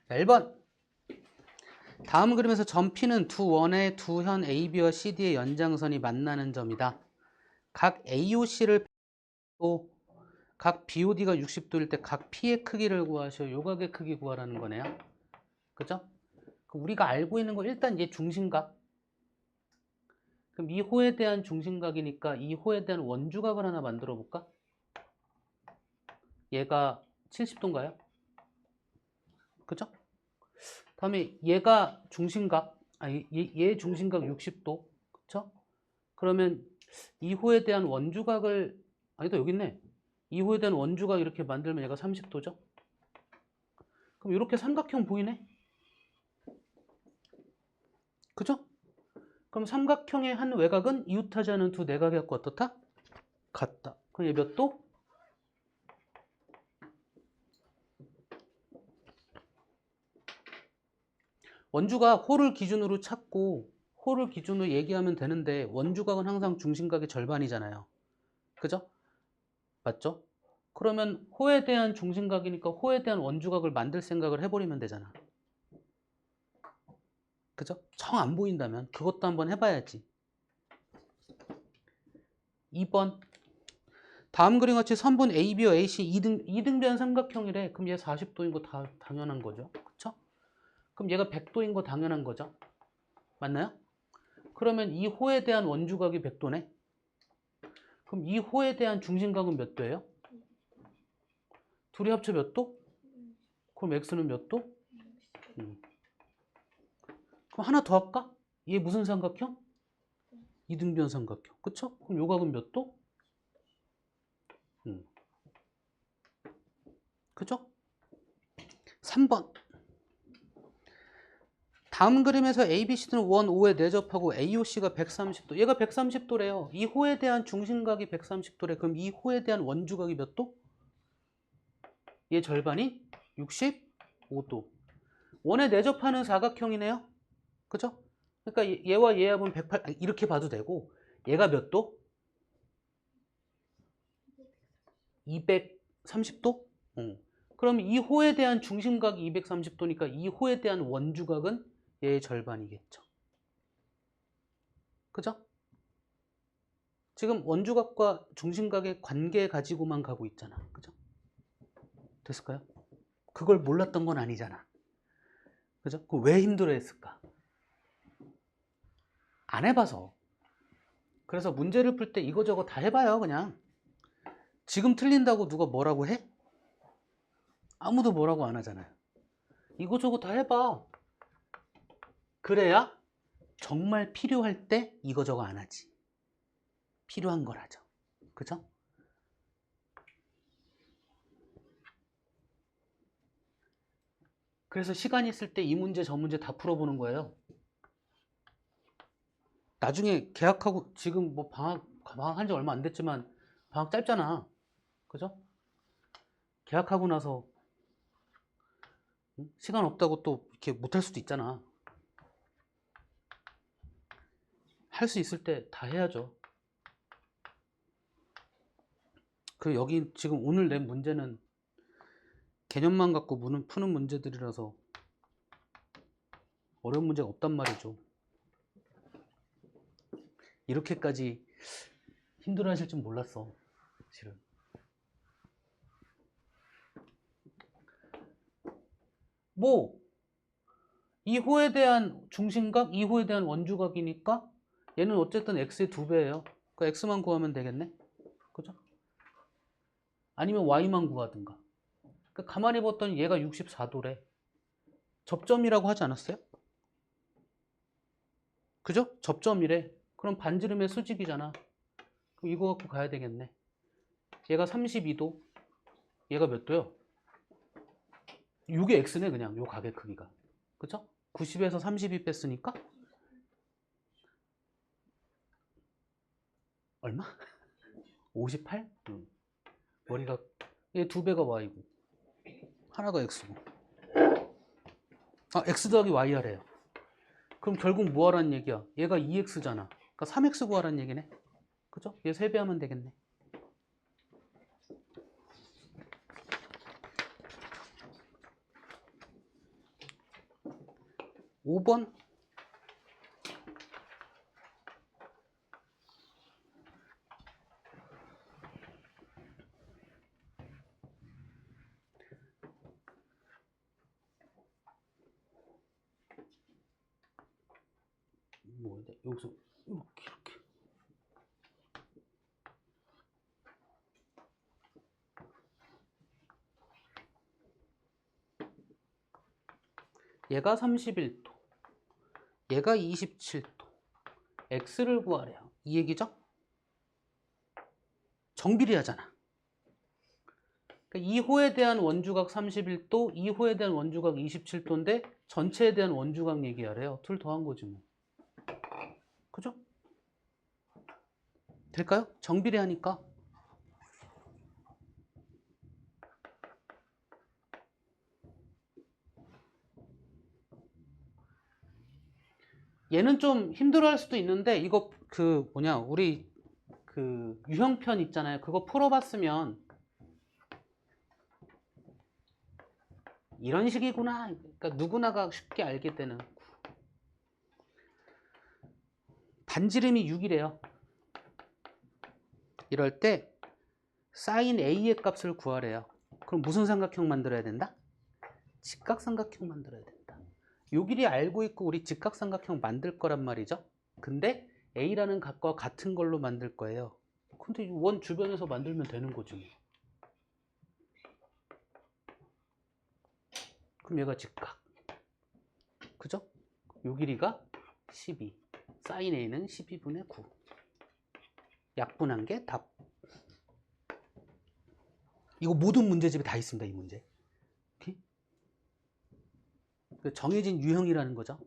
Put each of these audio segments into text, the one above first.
자, 1번. 다음 그림에서 점 P는 두 원의 두 현 AB와 CD의 연장선이 만나는 점이다. 각 AOC를 또 각 BOD가 60도일 때 각 P의 크기를 구하시오. 요각의 크기 구하라는 거네요. 그죠? 우리가 알고 있는 거 일단 얘 중심각. 그럼 이 호에 대한 중심각이니까 이 호에 대한 원주각을 하나 만들어 볼까? 얘가 70도인가요? 그죠? 다음에 얘가 중심각, 얘 중심각 60도. 그쵸? 그러면 이 호에 대한 원주각을, 아니다, 여기 있네. 이 호에 대한 원주각 이렇게 만들면 얘가 30도죠? 그럼 이렇게 삼각형 보이네? 그죠? 그럼 삼각형의 한 외곽은 이웃하지 않은 두 내각의 값과 어떻다? 같다. 그럼 얘 몇 도? 원주각 호를 기준으로 찾고 호를 기준으로 얘기하면 되는데 원주각은 항상 중심각의 절반이잖아요. 그죠? 맞죠? 그러면 호에 대한 중심각이니까 호에 대한 원주각을 만들 생각을 해버리면 되잖아. 그죠? 정 안 보인다면 그것도 한번 해봐야지. 2번. 다음 그림 같이 선분 AB와 AC 이등변 삼각형이래. 그럼 얘 40도인 거 다 당연한 거죠. 그쵸? 그럼 얘가 100도인 거 당연한 거죠. 맞나요? 그러면 이 호에 대한 원주각이 100도네. 그럼 이 호에 대한 중심각은 몇 도예요? 둘이 합쳐 몇 도? 그럼 x는 몇 도? 그럼 하나 더 할까? 얘 무슨 삼각형? 이등변 삼각형. 그쵸? 그럼 요 각은 몇 도? 그죠? 3번. 다음 그림에서 ABC는 원 5에 내접하고 AOC가 130도. 얘가 130도래요. 이 호에 대한 중심각이 130도래. 그럼 이 호에 대한 원주각이 몇 도? 얘 절반이 65도. 원에 내접하는 사각형이네요. 그죠? 그러니까 얘와 얘 합은 108, 이렇게 봐도 되고 얘가 몇 도? 230도? 그럼 이 호에 대한 중심각이 230도니까 이 호에 대한 원주각은 얘의 절반이겠죠. 그죠? 지금 원주각과 중심각의 관계 가지고만 가고 있잖아. 그죠? 됐을까요? 그걸 몰랐던 건 아니잖아. 그죠? 왜 힘들어 했을까? 안 해봐서. 그래서 문제를 풀 때 이거저거 다 해봐요, 그냥. 지금 틀린다고 누가 뭐라고 해? 아무도 뭐라고 안 하잖아요. 이거저거 다 해봐. 그래야 정말 필요할 때 이거저거 안 하지. 필요한 걸 하죠. 그죠? 그래서 시간 있을 때 이 문제 저 문제 다 풀어보는 거예요. 나중에 계약하고 지금 뭐 방학 한 지 얼마 안 됐지만 방학 짧잖아. 그죠? 계약하고 나서 시간 없다고 또 이렇게 못할 수도 있잖아. 할 수 있을 때 다 해야죠. 그 여기 지금 오늘 낸 문제는 개념만 갖고 푸는 문제들이라서 어려운 문제가 없단 말이죠. 이렇게까지 힘들어 하실 줄 몰랐어. 실은. 뭐 2호에 대한 중심각, 2호에 대한 원주각이니까 얘는 어쨌든 x의 2배예요. 그 x만 구하면 되겠네. 그죠? 아니면 y만 구하든가. 그 가만히 봤더니 얘가 64도래. 접점이라고 하지 않았어요? 그죠? 접점이래. 그럼 반지름의 수직이잖아. 그럼 이거 갖고 가야 되겠네. 얘가 32도. 얘가 몇 도요? 이게 x네 그냥 요 각의 크기가. 그죠? 90에서 32 뺐으니까 얼마? 58? 머리가 얘 2배가 y고 하나가 x고 x 더하기 y 하래요. 그럼 결국 뭐 하라는 얘기야? 얘가 2x잖아. 그러니까 3x 구하라는 얘기네. 그죠? 얘 3배 하면 되겠네. 5번. 뭐야, 여기서 이렇게. 얘가 31도, 얘가 27도, x를 구하래요. 이 얘기죠? 정비례하잖아. 그러니까 2호에 대한 원주각 31도, 2호에 대한 원주각 27도인데 전체에 대한 원주각 얘기하래요. 둘 더한 거지 뭐. 그죠? 될까요? 정비례하니까. 얘는 좀 힘들어할 수도 있는데 이거 그 뭐냐 우리 그 유형편 있잖아요. 그거 풀어봤으면 이런 식이구나. 그러니까 누구나가 쉽게 알게 되는. 반지름이 6이래요. 이럴 때 사인 A의 값을 구하래요. 그럼 무슨 삼각형 만들어야 된다? 직각삼각형 만들어야 된다. 요 길이 알고 있고 우리 직각삼각형 만들 거란 말이죠. 근데 A라는 값과 같은 걸로 만들 거예요. 근데 원 주변에서 만들면 되는 거지. 그럼 얘가 직각. 그죠? 요 길이가 12. 사인 A는 12분의 9. 약분한 게 답. 이거 모든 문제집에 다 있습니다. 이 문제. 정해진 유형이라는 거죠.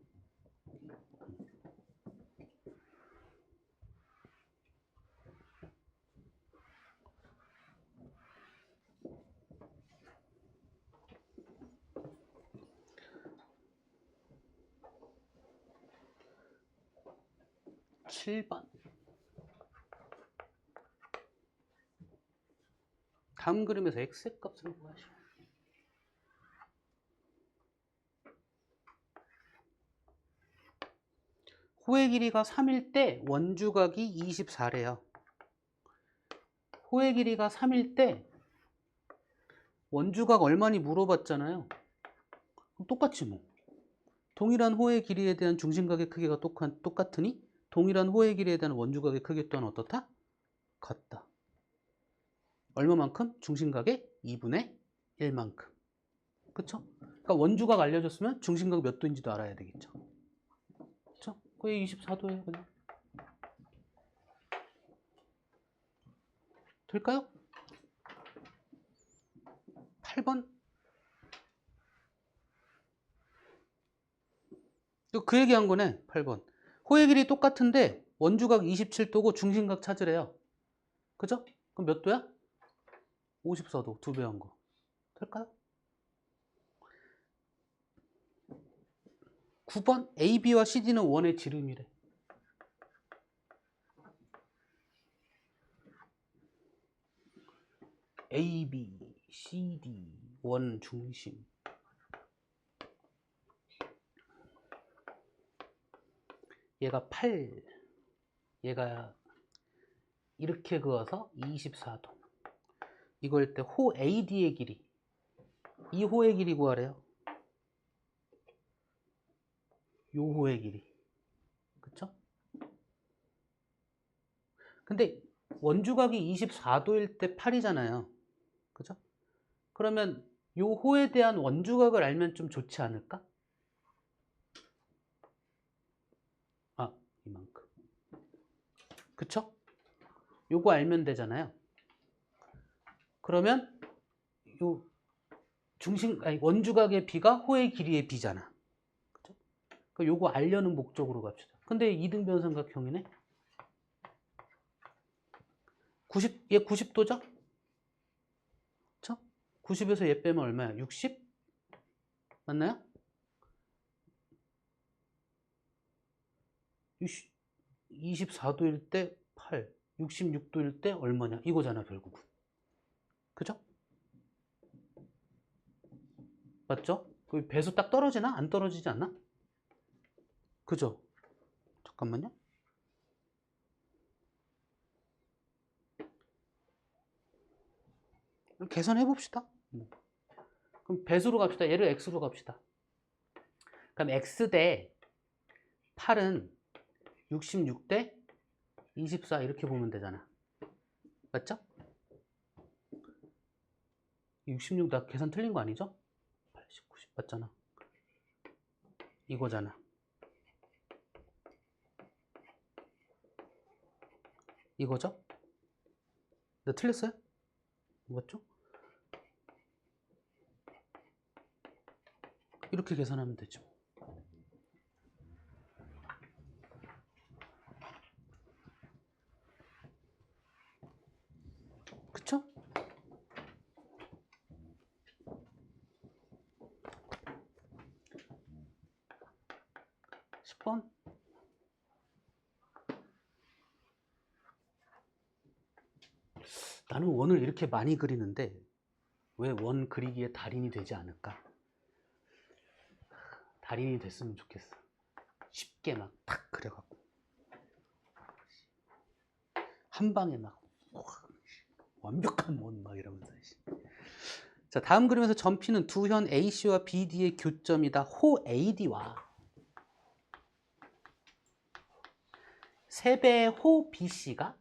7번. 다음 그림에서 x의 값을 구하시오. 호의 길이가 3일 때 원주각이 24래요. 호의 길이가 3일 때 원주각 얼마니 물어봤잖아요. 그럼 똑같지 뭐. 동일한 호의 길이에 대한 중심각의 크기가 똑같으니 동일한 호의 길이에 대한 원주각의 크기 또한 어떻다? 같다. 얼마만큼? 중심각의 2분의 1만큼. 그쵸? 그러니까 원주각 알려줬으면 중심각 몇 도인지도 알아야 되겠죠. 그쵸? 그게 24도예요, 그냥. 될까요? 8번. 그 얘기한 거네, 8번. 호의 길이 똑같은데 원주각 27도고 중심각 찾으래요. 그죠? 그럼 몇 도야? 54도, 2배 한 거. 될까요? 9번. AB와 CD는 원의 지름이래. AB, CD, 원 중심. 얘가 8, 얘가 이렇게 그어서 24도. 이걸 때 호 AD의 길이, 이 호의 길이 구하래요. 요 호의 길이. 그쵸? 근데 원주각이 24도일 때 8이잖아요. 그죠? 그러면 요 호에 대한 원주각을 알면 좀 좋지 않을까? 아, 이만큼. 그쵸? 요거 알면 되잖아요. 그러면 요 원주각의 b가 호의 길이의 b잖아. 그쵸? 그러니까 요거 알려는 목적으로 갑시다. 근데 이등변 삼각형이네. 얘 90도죠? 그쵸? 90에서 얘 빼면 얼마야? 60? 맞나요? 24도일 때 8, 66도일 때 얼마냐? 이거잖아, 결국은. 그죠? 맞죠? 그 배수 딱 떨어지나? 안 떨어지지 않나? 그죠? 잠깐만요. 계산해 봅시다. 그럼 배수로 갑시다. 얘를 x로 갑시다. 그럼 x 대 8은 66 대 24 이렇게 보면 되잖아. 맞죠? 66 나 계산 틀린 거 아니죠? 80, 90 맞잖아. 이거잖아. 이거죠? 나 틀렸어요? 맞죠? 이렇게 계산하면 되죠. 그쵸? 10번. 나는 원을 이렇게 많이 그리는데 왜 원 그리기에 달인이 되지 않을까? 달인이 됐으면 좋겠어. 쉽게 막 탁 그려갖고 한 방에 막 완벽한 원 막 이러면서. 자, 다음 그림에서 점 P는 두 현 AC와 BD의 교점이다. 호 AD와 세배의 호 BC가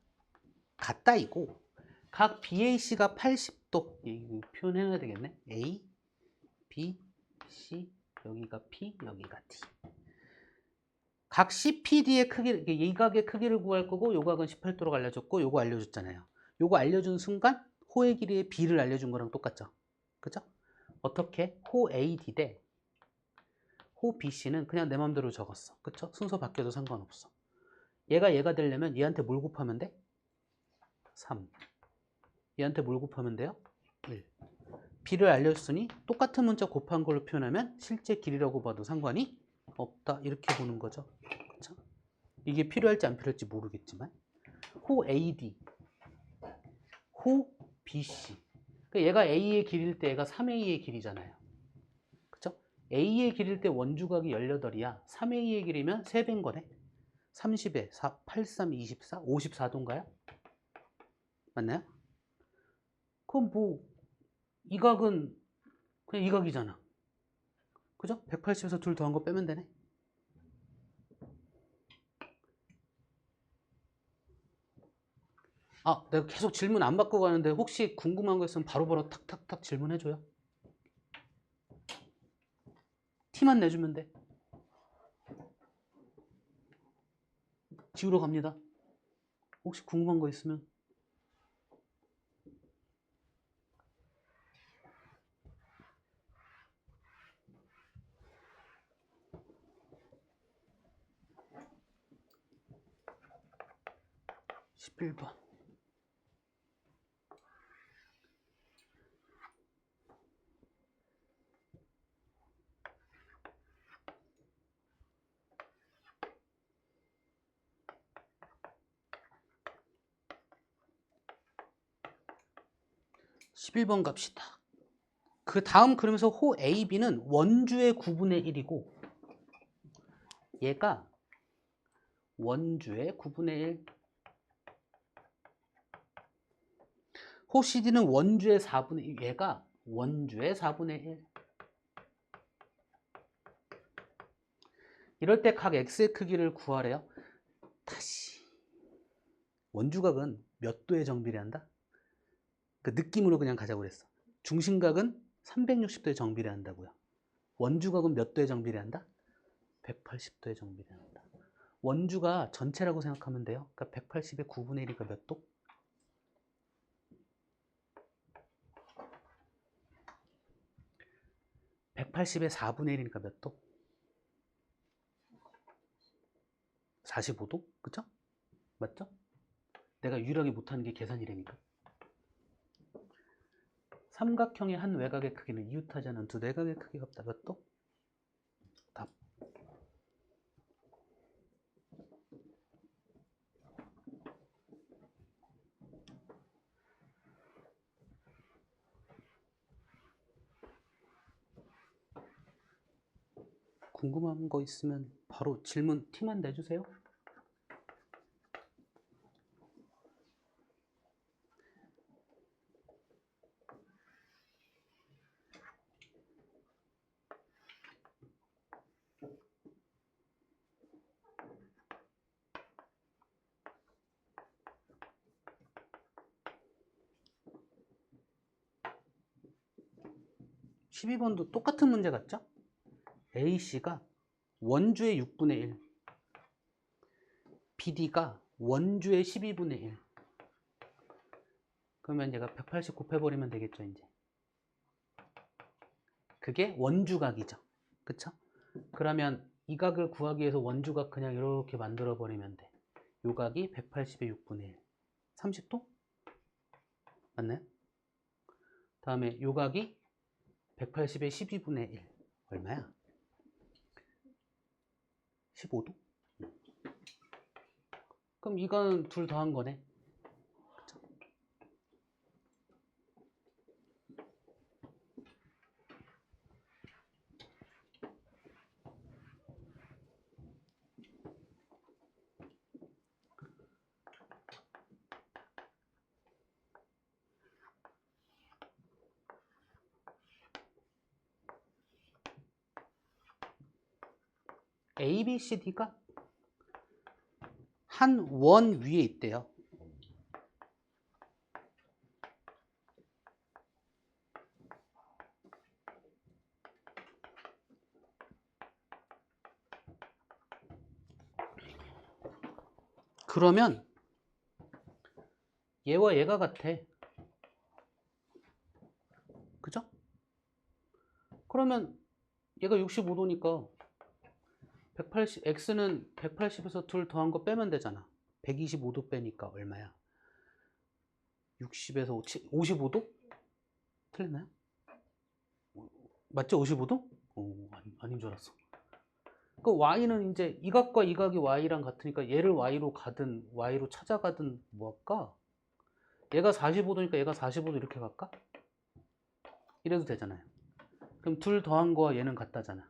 같다이고 각 BAC가 80도. 이거 표현해야 되겠네. A, B, C, 여기가 P, 여기가 D. 각 CPD의 크기, 이 각의 크기를 구할 거고 요 각은 18도로 알려줬고 요거 알려줬잖아요. 요거 알려준 순간 호의 길이의 B를 알려준 거랑 똑같죠. 그죠? 어떻게? 호 AD 대 호 BC는 그냥 내 맘대로 적었어. 그쵸? 순서 바뀌어도 상관없어. 얘가 되려면 얘한테 뭘 곱하면 돼? 3. 얘한테 뭘 곱하면 돼요? 1. B를 알려줬으니 똑같은 문자 곱한 걸로 표현하면 실제 길이라고 봐도 상관이 없다. 이렇게 보는 거죠. 그쵸? 이게 필요할지 안 필요할지 모르겠지만 호 AD, 호 BC. 그러니까 얘가 A의 길이일 때 얘가 3A의 길이잖아요. 그쵸? A의 길이일 때 원주각이 18이야. 3A의 길이면 3배인 거네. 30에 4, 8, 3, 24, 54도인가요? 맞나요? 그럼 뭐 이 각은 그냥 이 각이잖아. 그죠? 180에서 둘 더한 거 빼면 되네. 아, 내가 계속 질문 안 받고 가는데 혹시 궁금한 거 있으면 바로바로 탁탁탁 질문해줘요. 티만 내주면 돼. 지우러 갑니다. 혹시 궁금한 거 있으면. (11번) 11번 갑시다. 그 다음 그러면서 호 AB는 원주의 9분의 1이고 얘가 원주의 9분의 1. 호 CD는 원주의 4분의 1. 얘가 원주의 4분의 1. 이럴 때 각 X의 크기를 구하래요. 다시 원주각은 몇 도의 정비례한다? 그 느낌으로 그냥 가자고 그랬어. 중심각은 360도의 정비례한다고요. 원주각은 몇 도의 정비례한다? 180도의 정비례한다. 원주가 전체라고 생각하면 돼요. 그러니까 180의 9분의 1이니까 몇 도? 180의 4분의 1이니까 몇 도? 45도? 그쵸? 맞죠? 내가 유일하게 못하는 게 계산이라니까. 삼각형의 한 외곽의 크기는 이웃하지 않은 두 내각의 크기가 없다. 몇 도? 답. 궁금한 거 있으면 바로 바로 질문 T만 내주세요. (12번도) 똑같은 문제 같죠? AC가 원주의 6분의 1, BD가 원주의 12분의 1. 그러면 얘가 180 곱해버리면 되겠죠, 이제. 그게 원주각이죠. 그쵸? 그러면 이 각을 구하기 위해서 원주각 그냥 이렇게 만들어 버리면 돼. 요 각이 180의 6분의 1. 30도? 맞나요? 다음에 요 각이 180의 12분의 1. 얼마야? 15도? 그럼 이건 둘 더한 거네. 그쵸? ABCD가 한 원 위에 있대요. 그러면 얘와 얘가 같아. 그죠? 그러면 얘가 65도니까 180, x는 180에서 둘 더한 거 빼면 되잖아. 125도 빼니까 얼마야? 60에서 55도? 틀렸나요? 맞죠? 55도? 아닌 줄 알았어. 그 y는 이제 이 각과 이 각이 y랑 같으니까 얘를 y로 가든 y로 찾아가든 뭐 할까? 얘가 45도니까 얘가 45도 이렇게 갈까? 이래도 되잖아요. 그럼 둘 더한 거와 얘는 같다잖아.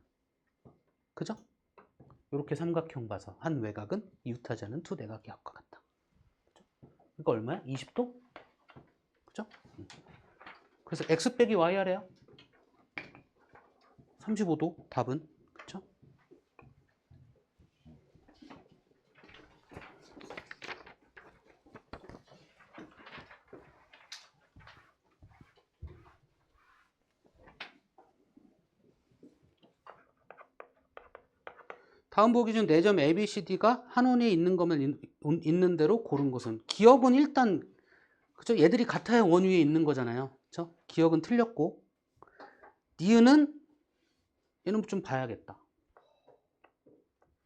그죠? 이렇게 삼각형 봐서 한 외곽은 이웃하지 두 내각의 합과 같다. 그죠? 그러니까 얼마야? 20도? 그죠? 그래서 x 빼기 y 하래요. 35도 답은. 그죠? 다음 보기 중 4점 ABCD가 한 원에 있는 것만 있는 대로 고른 것은. 기억은 일단 그죠? 얘들이 같아야 원 위에 있는 거잖아요. 그죠? 기억은 틀렸고, 니은은 얘는 좀 봐야겠다.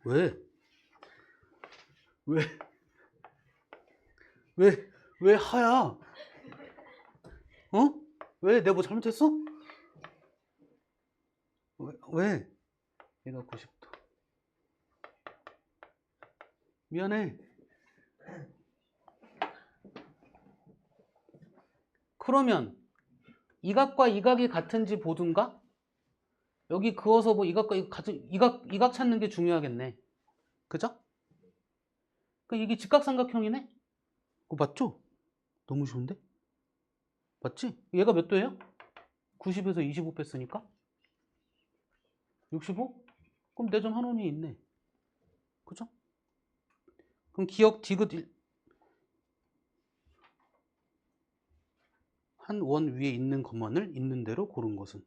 왜? 왜? 왜 하야? 어? 왜? 내가 뭐 잘못했어? 왜? 얘가 90도. 미안해. 그러면 이 각과 이 각이 같은지 보든가? 여기 그어서 뭐 이 각과 이 같은 이 각 찾는 게 중요하겠네. 그죠? 그 이게 직각삼각형이네. 그거 맞죠? 너무 쉬운데? 맞지? 얘가 몇 도예요? 90에서 25 뺐으니까 65? 그럼 내 점 한 원이 있네. 그죠? 그럼 기억 디귿 한 원 위에 있는 것만을 있는 대로 고른 것은.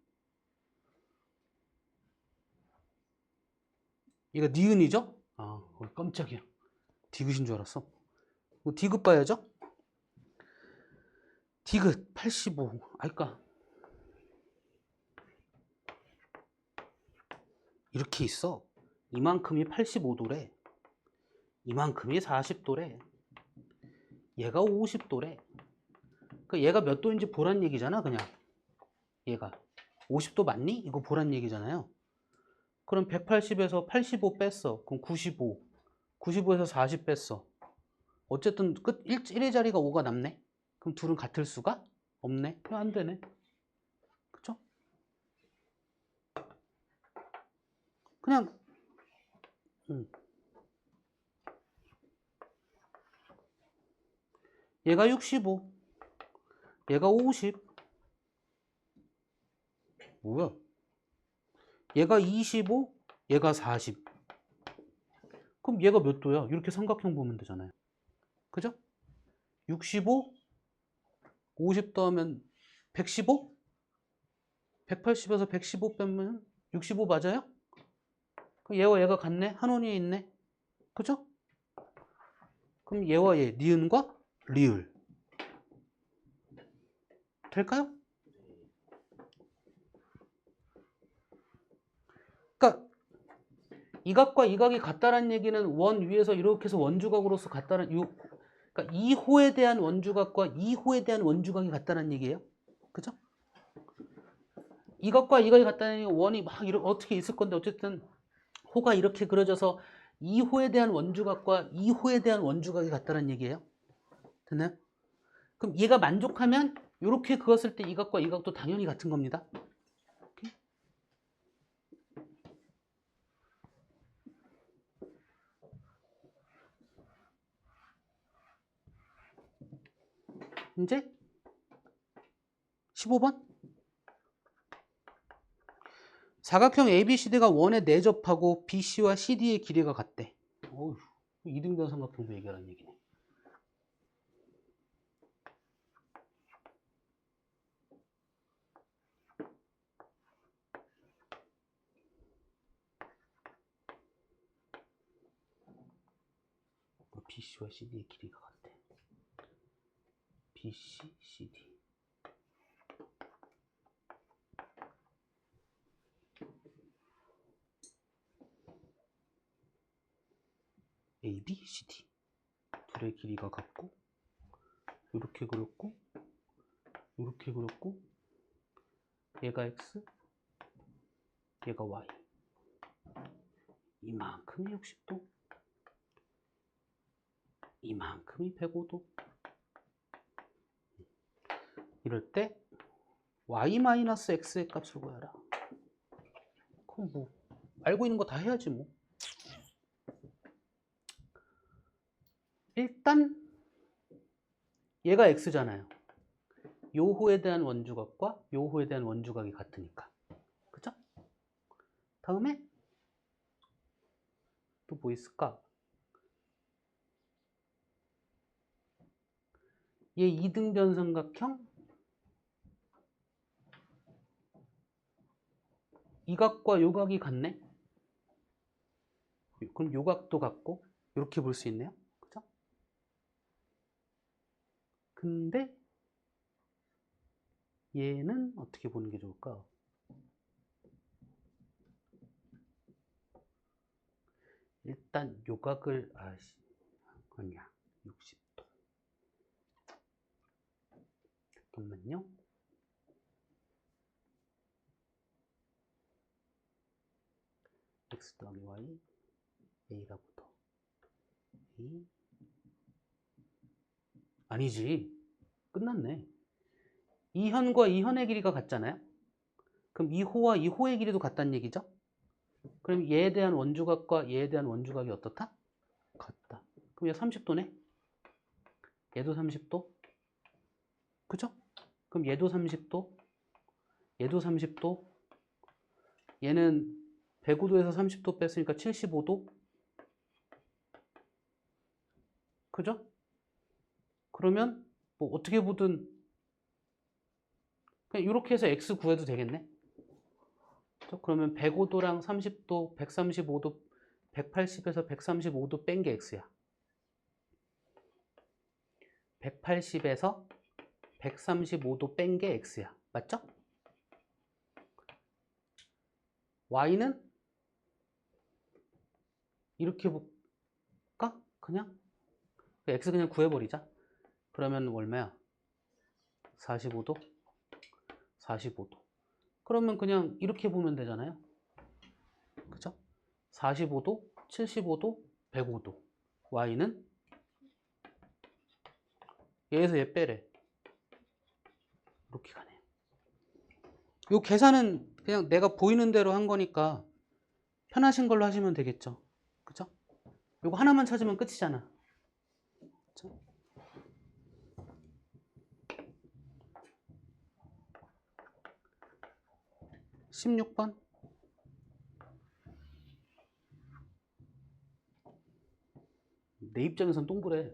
얘가 니은이죠? 아, 깜짝이야. 디귿인 줄 알았어. 디귿 봐야죠? 디귿 85. 아까 이렇게 있어. 이만큼이 85도래. 이만큼이 40도래. 얘가 50도래. 그 얘가 몇 도인지 보란 얘기잖아, 그냥. 얘가 50도 맞니? 이거 보란 얘기잖아요. 그럼 180에서 85 뺐어. 그럼 95. 95에서 40 뺐어. 어쨌든 끝 1의 자리가 5가 남네. 그럼 둘은 같을 수가 없네. 안 되네. 그쵸? 그냥 얘가 65, 얘가 50, 뭐야? 얘가 25, 얘가 40. 그럼 얘가 몇 도야? 이렇게 삼각형 보면 되잖아요. 그죠? 65, 50 더하면 115? 180에서 115 빼면 65 맞아요? 그럼 얘와 얘가 같네? 한 원위에 있네? 그죠? 그럼 얘와 얘, 니은과 리을. 될까요? 그러니까 이 각과 이 각이 같다는 얘기는 원 위에서 이렇게 해서 원주각으로서 같다는 그러니까 2호에 대한 원주각과 2호에 대한 원주각이 같다는 얘기예요. 그죠? 이 각과 이 각이 같다는 얘기는 원이 막 어떻게 있을 건데 어쨌든 호가 이렇게 그려져서 2호에 대한 원주각과 2호에 대한 원주각이 같다는 얘기예요. 됐나요? 그럼 얘가 만족하면 이렇게 그었을 때 이 각과 이 각도 당연히 같은 겁니다. 이제 15번 사각형 ABCD가 원에 내접하고 BC와 CD의 길이가 같대. 어휴, 이등변 삼각형도 얘기하라는 얘기네. BC와 CD의 길이가 같대. BC, CD. AB, CD. 둘의 길이가 같고, 이렇게 그렸고, 이렇게 그렸고, 얘가 X, 얘가 Y. 이만큼이 60도, 이만큼이 105도. 이럴 때 y-x의 값을 구해라. 그럼 뭐 알고 있는 거 다 해야지 뭐. 일단 얘가 x잖아요. 요 호에 대한 원주각과 요 호에 대한 원주각이 같으니까. 그죠? 다음에 또 뭐 있을까? 얘 이등변 삼각형 이 각과 요 각이 같네? 그럼 요 각도 같고 이렇게 볼 수 있네요. 그죠? 근데 얘는 어떻게 보는 게 좋을까? 일단 요 각을 아니야. 60도. 잠깐만요. x 더하기 y a라고 더 a 아니지. 끝났네. 이 현과 이 현의 길이가 같잖아요. 그럼 이 호와 이 호의 길이도 같다는 얘기죠. 그럼 얘에 대한 원주각과 얘에 대한 원주각이 어떻다? 같다. 그럼 얘 30도네. 얘도 30도. 그죠? 그럼 얘도 30도. 얘도 30도. 얘는 105도에서 30도 뺐으니까 75도. 그죠? 그러면 뭐 어떻게 보든 그냥 이렇게 해서 x 구해도 되겠네. 그죠? 그러면 105도랑 30도, 135도, 180에서 135도 뺀 게 x야. 180에서 135도 뺀 게 x야. 맞죠? y는 이렇게 볼까? 그냥 x 그냥 구해버리자. 그러면 얼마야? 45도? 45도. 그러면 그냥 이렇게 보면 되잖아요. 그죠? 45도, 75도, 105도. y는 얘에서 얘 빼래. 이렇게 가네요. 이 계산은 그냥 내가 보이는 대로 한 거니까 편하신 걸로 하시면 되겠죠. 그죠? 이거 하나만 찾으면 끝이잖아. 그쵸? (16번) 내 입장에선 동그래.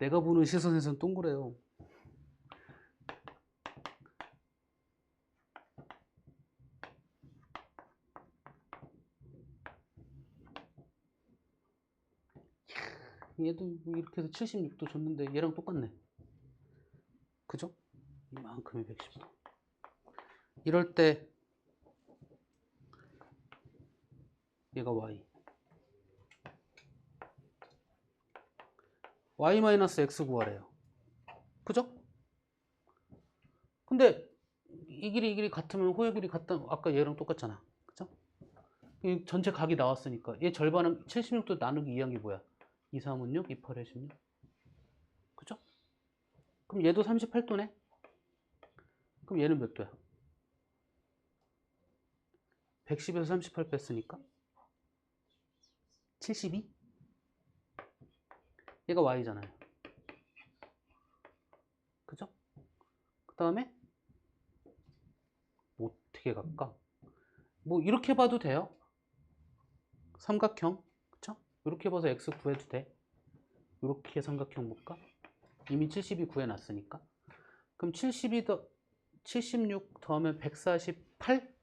내가 보는 시선에선 동그래요. 얘도 이렇게 해서 76도 줬는데 얘랑 똑같네. 그죠? 이만큼이 110도. 이럴 때 얘가 y. y-x 구하래요. 그죠? 근데 이 길이 같으면 호의 길이 같다. 아까 얘랑 똑같잖아. 그죠? 이 전체 각이 나왔으니까 얘 절반은 76도 나누기 2한 게 뭐야? 2, 3은 6, 2, 8에 16. 그죠? 그럼 얘도 38도네? 그럼 얘는 몇 도야? 110에서 38 뺐으니까 72? 얘가 y잖아요. 그죠? 그 다음에 뭐 어떻게 갈까? 뭐 이렇게 봐도 돼요. 삼각형. 그쵸? 이렇게 봐서 x 구해도 돼. 이렇게 삼각형 볼까? 이미 72 구해놨으니까. 그럼 76 더하면 148?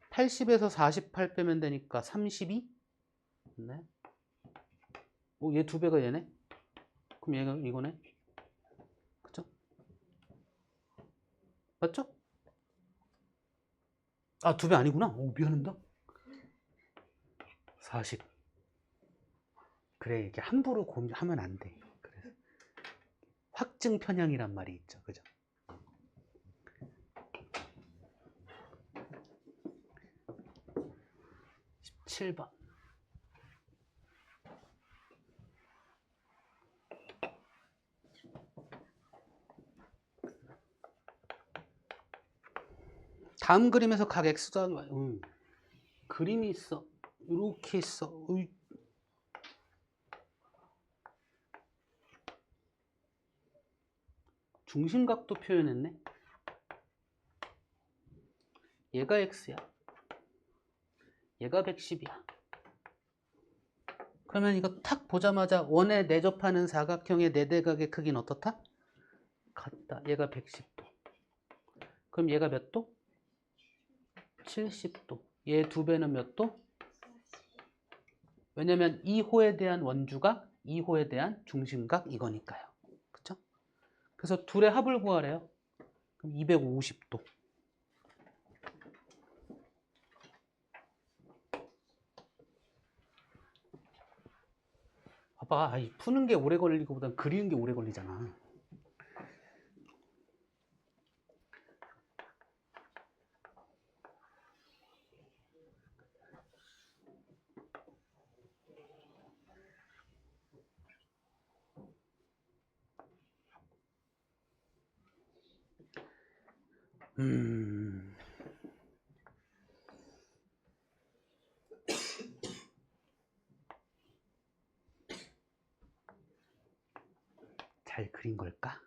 80에서 48 빼면 되니까 32? 네. 오, 얘 두 배가 얘네? 그럼 얘가 이거네? 그쵸? 맞죠? 아, 두 배 아니구나. 오, 미안합니다. 40. 그래, 이게 함부로 하면 안 돼. 그래서 확증 편향이란 말이 있죠. 그죠? 17번. 다음 그림에서 각 x도 그림이 있어. 이렇게 있어. 중심각도 표현했네. 얘가 x야. 얘가 110이야. 그러면 이거 탁 보자마자 원에 내접하는 사각형의 내대각의 크기는 어떻다? 같다. 얘가 110도. 그럼 얘가 몇 도? 70도. 얘 두 배는 몇 도? 왜냐면 이 호에 대한 원주각, 이 호에 대한 중심각 이거니까요. 그쵸? 그래서 둘의 합을 구하래요. 그럼 250도. 봐봐, 푸는 게 오래 걸리고 보단 그리는 게 오래 걸리잖아. 잘 그린 걸까?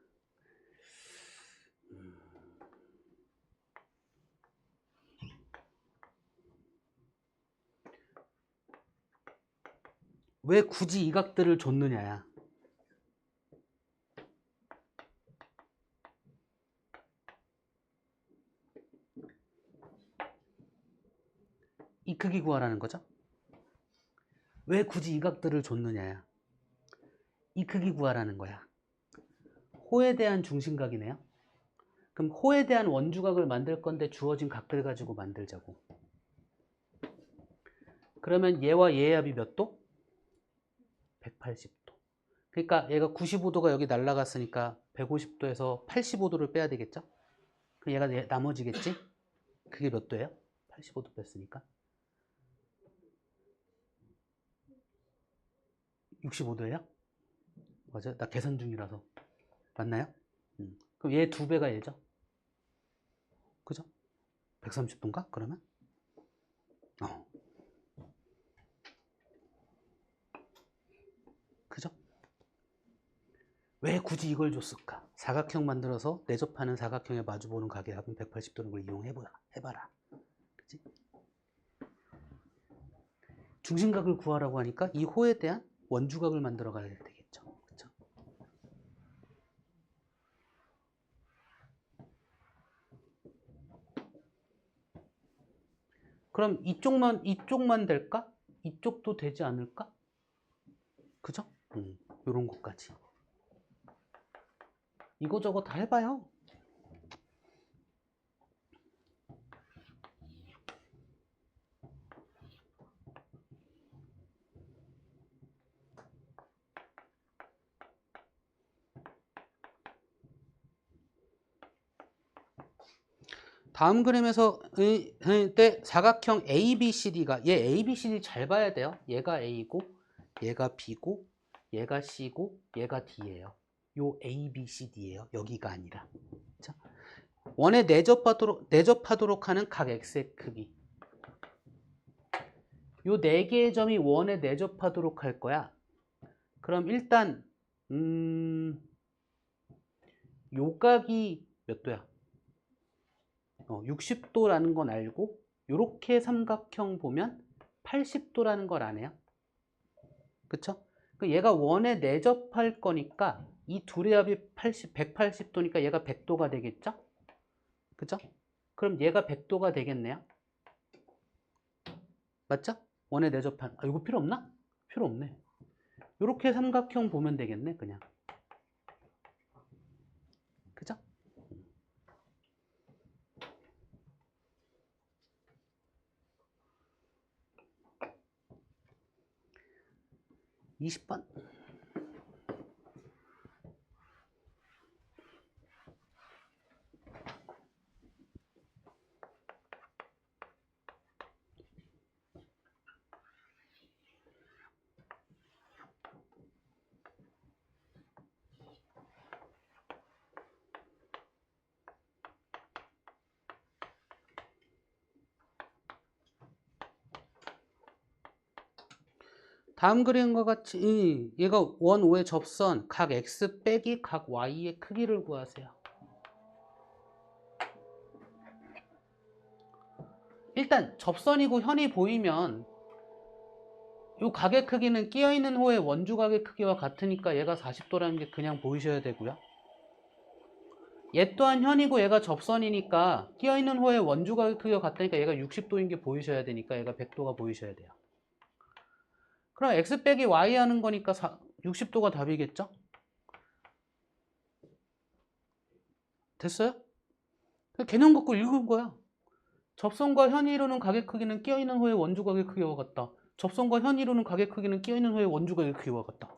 왜 굳이 이 각들을 줬느냐야. 이 크기 구하라는 거죠? 왜 굳이 이 각들을 줬느냐야. 이 크기 구하라는 거야. 호에 대한 중심각이네요. 그럼 호에 대한 원주각을 만들 건데 주어진 각들 가지고 만들자고. 그러면 얘와 얘의 합이 몇 도? 180도. 그러니까 얘가 95도가 여기 날라갔으니까 150도에서 85도를 빼야 되겠죠? 그럼 얘가 나머지겠지? 그게 몇 도예요? 85도 뺐으니까 65도예요? 맞아요? 나 계산 중이라서 맞나요? 그럼 얘 2배가 얘죠? 그죠? 130도인가? 그러면? 그죠? 왜 굳이 이걸 줬을까? 사각형 만들어서 내접하는 사각형에 마주보는 가게압은 180도는 걸 해봐라. 그치? 중심각을 구하라고 하니까 이 호에 대한 원주각을 만들어 가야 되겠죠. 그쵸? 그럼 이쪽만 될까? 이쪽도 되지 않을까? 그죠? 요런 것까지. 이거저거 다 해봐요. 다음 그림에서 때 사각형 ABCD가 얘 ABCD 잘 봐야 돼요. 얘가 A고 얘가 B고 얘가 C고 얘가 D예요. 요 ABCD예요. 여기가 아니라. 자, 원에 내접하도록 하는 각 X의 크기. 요 4개의 점이 원에 내접하도록 할 거야. 그럼 일단 요 각이 몇 도야? 60도라는 건 알고 요렇게 삼각형 보면 80도라는 걸 아네요. 그쵸? 얘가 원에 내접할 거니까 이 둘의 합이 180도니까 얘가 100도가 되겠죠? 그쵸? 그럼 얘가 100도가 되겠네요. 맞죠? 원에 내접한 이거 필요 없나? 필요 없네. 요렇게 삼각형 보면 되겠네 그냥. 그죠? 20번. 다음 그림과 같이 얘가 원 5의 접선 각 x 빼기 각 y의 크기를 구하세요. 일단 접선이고 현이 보이면 이 각의 크기는 끼어있는 호의 원주각의 크기와 같으니까 얘가 40도라는 게 그냥 보이셔야 되고요. 얘 또한 현이고 얘가 접선이니까 끼어있는 호의 원주각의 크기와 같으니까 얘가 60도인 게 보이셔야 되니까 얘가 100도가 보이셔야 돼요. 그럼 x 빼기 y 하는 거니까 60도가 답이겠죠? 됐어요? 개념 갖고 읽은 거야. 접선과 현이 이루는 각의 크기는 끼어있는 호의 원주각의 크기와 같다. 접선과 현이 이루는 각의 크기는 끼어있는 호의 원주각의 크기와 같다.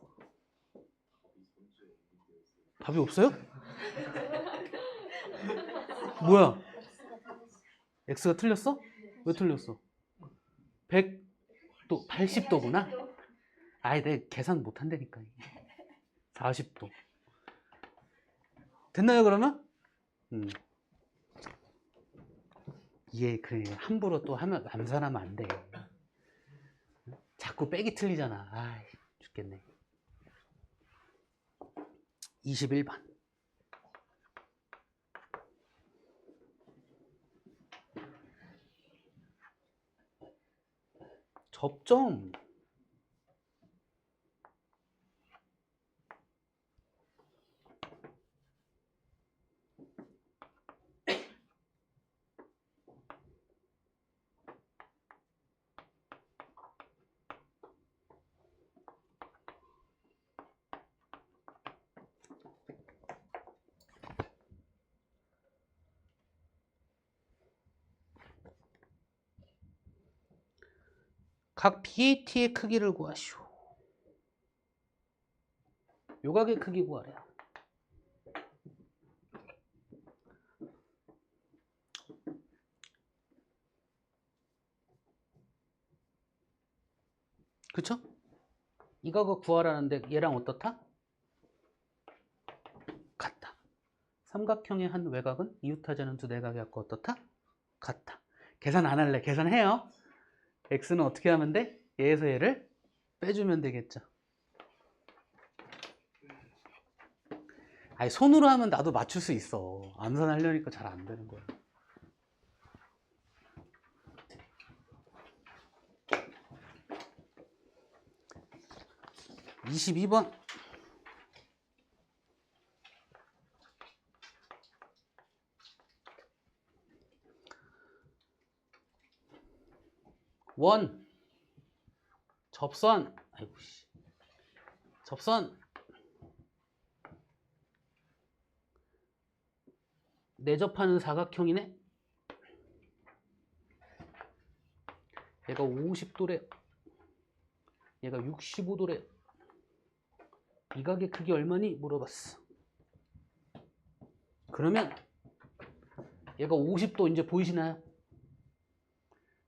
답이 없어요? 뭐야? x가 틀렸어? 왜 틀렸어? 100도, 80도구나? 아이, 내가 계산 못한다니까. 40도. 됐나요, 그러면? 얘, 함부로 또 하면, 암산하면 안 돼. 자꾸 빼기 틀리잖아. 아이, 죽겠네. 21번. 접점. 각 BAT의 크기를 구하시오. 요각의 크기 구하래요. 그쵸? 이거 구하라는데 얘랑 어떻다? 같다. 삼각형의 한 외곽은 이웃하자는 두 내각이었고 어떻다? 같다. 계산 안 할래. 계산해요. x는 어떻게 하면 돼? 얘에서 얘를 빼주면 되겠죠. 아니 손으로 하면 나도 맞출 수 있어. 암산하려니까 잘 안 되는 거야. (22번) 원 접선 아이고 씨 접선 내접하는 사각형이네. 얘가 50도래. 얘가 65도래. 이 각의 크기 얼마니? 물어봤어. 그러면 얘가 50도 이제 보이시나요?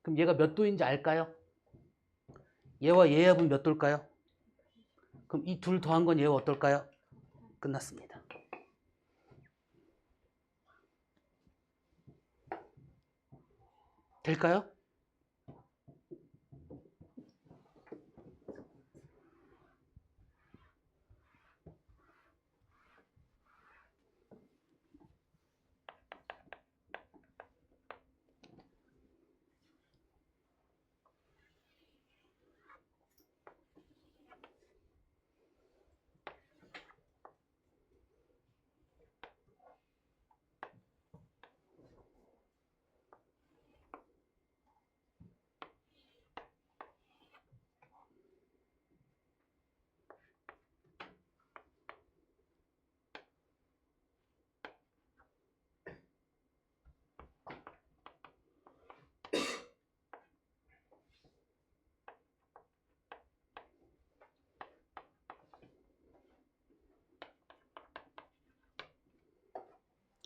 그럼 얘가 몇 도인지 알까요? 얘와 얘의 합은 몇 도일까요? 그럼 이 둘 더한 건 얘와 어떨까요? 끝났습니다. 될까요?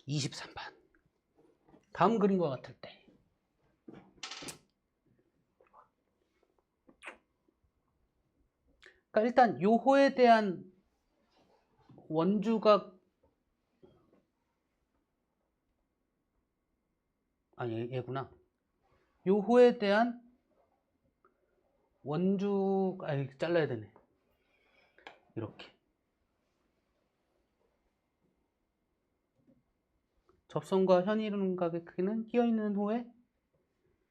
(23번) 다음 그림과 같을 때 그러니까 일단 요호에 대한 원주각 아니 얘구나. 요호에 대한 원주 아니 잘라야 되네. 이렇게 접선과 현이 이루는 각의 크기는 끼어있는 호에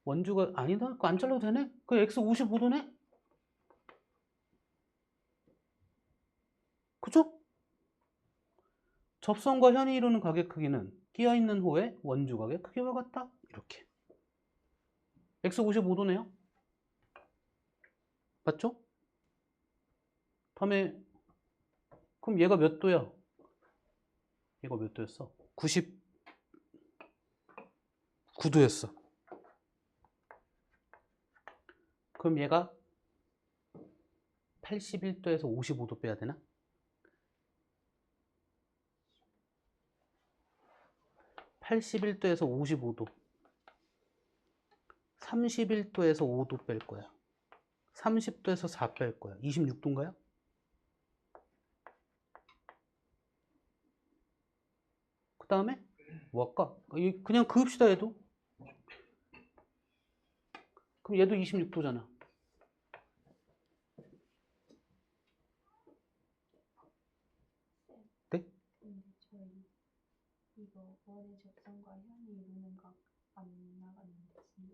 원주가 아니다. 그거 안 잘라도 되네. 그 x 55도네. 그죠? 접선과 현이 이루는 각의 크기는 끼어있는 호의 원주각의 크기와 같다. 이렇게 x 55도네요. 맞죠? 다음에 그럼 얘가 몇 도야? 얘가 몇 도였어? 99도였어. 그럼 얘가 81도에서 55도 빼야 되나? 81도에서 55도 31도에서 5도 뺄 거야. 30도에서 4 뺄 거야. 26도인가요? 그 다음에 뭐 할까? 그냥 그읍시다 얘도. 그럼 얘도 26도잖아. 네? 저희 이거 원의 접선과 현이 이루는 각 안 나갔는데 지금.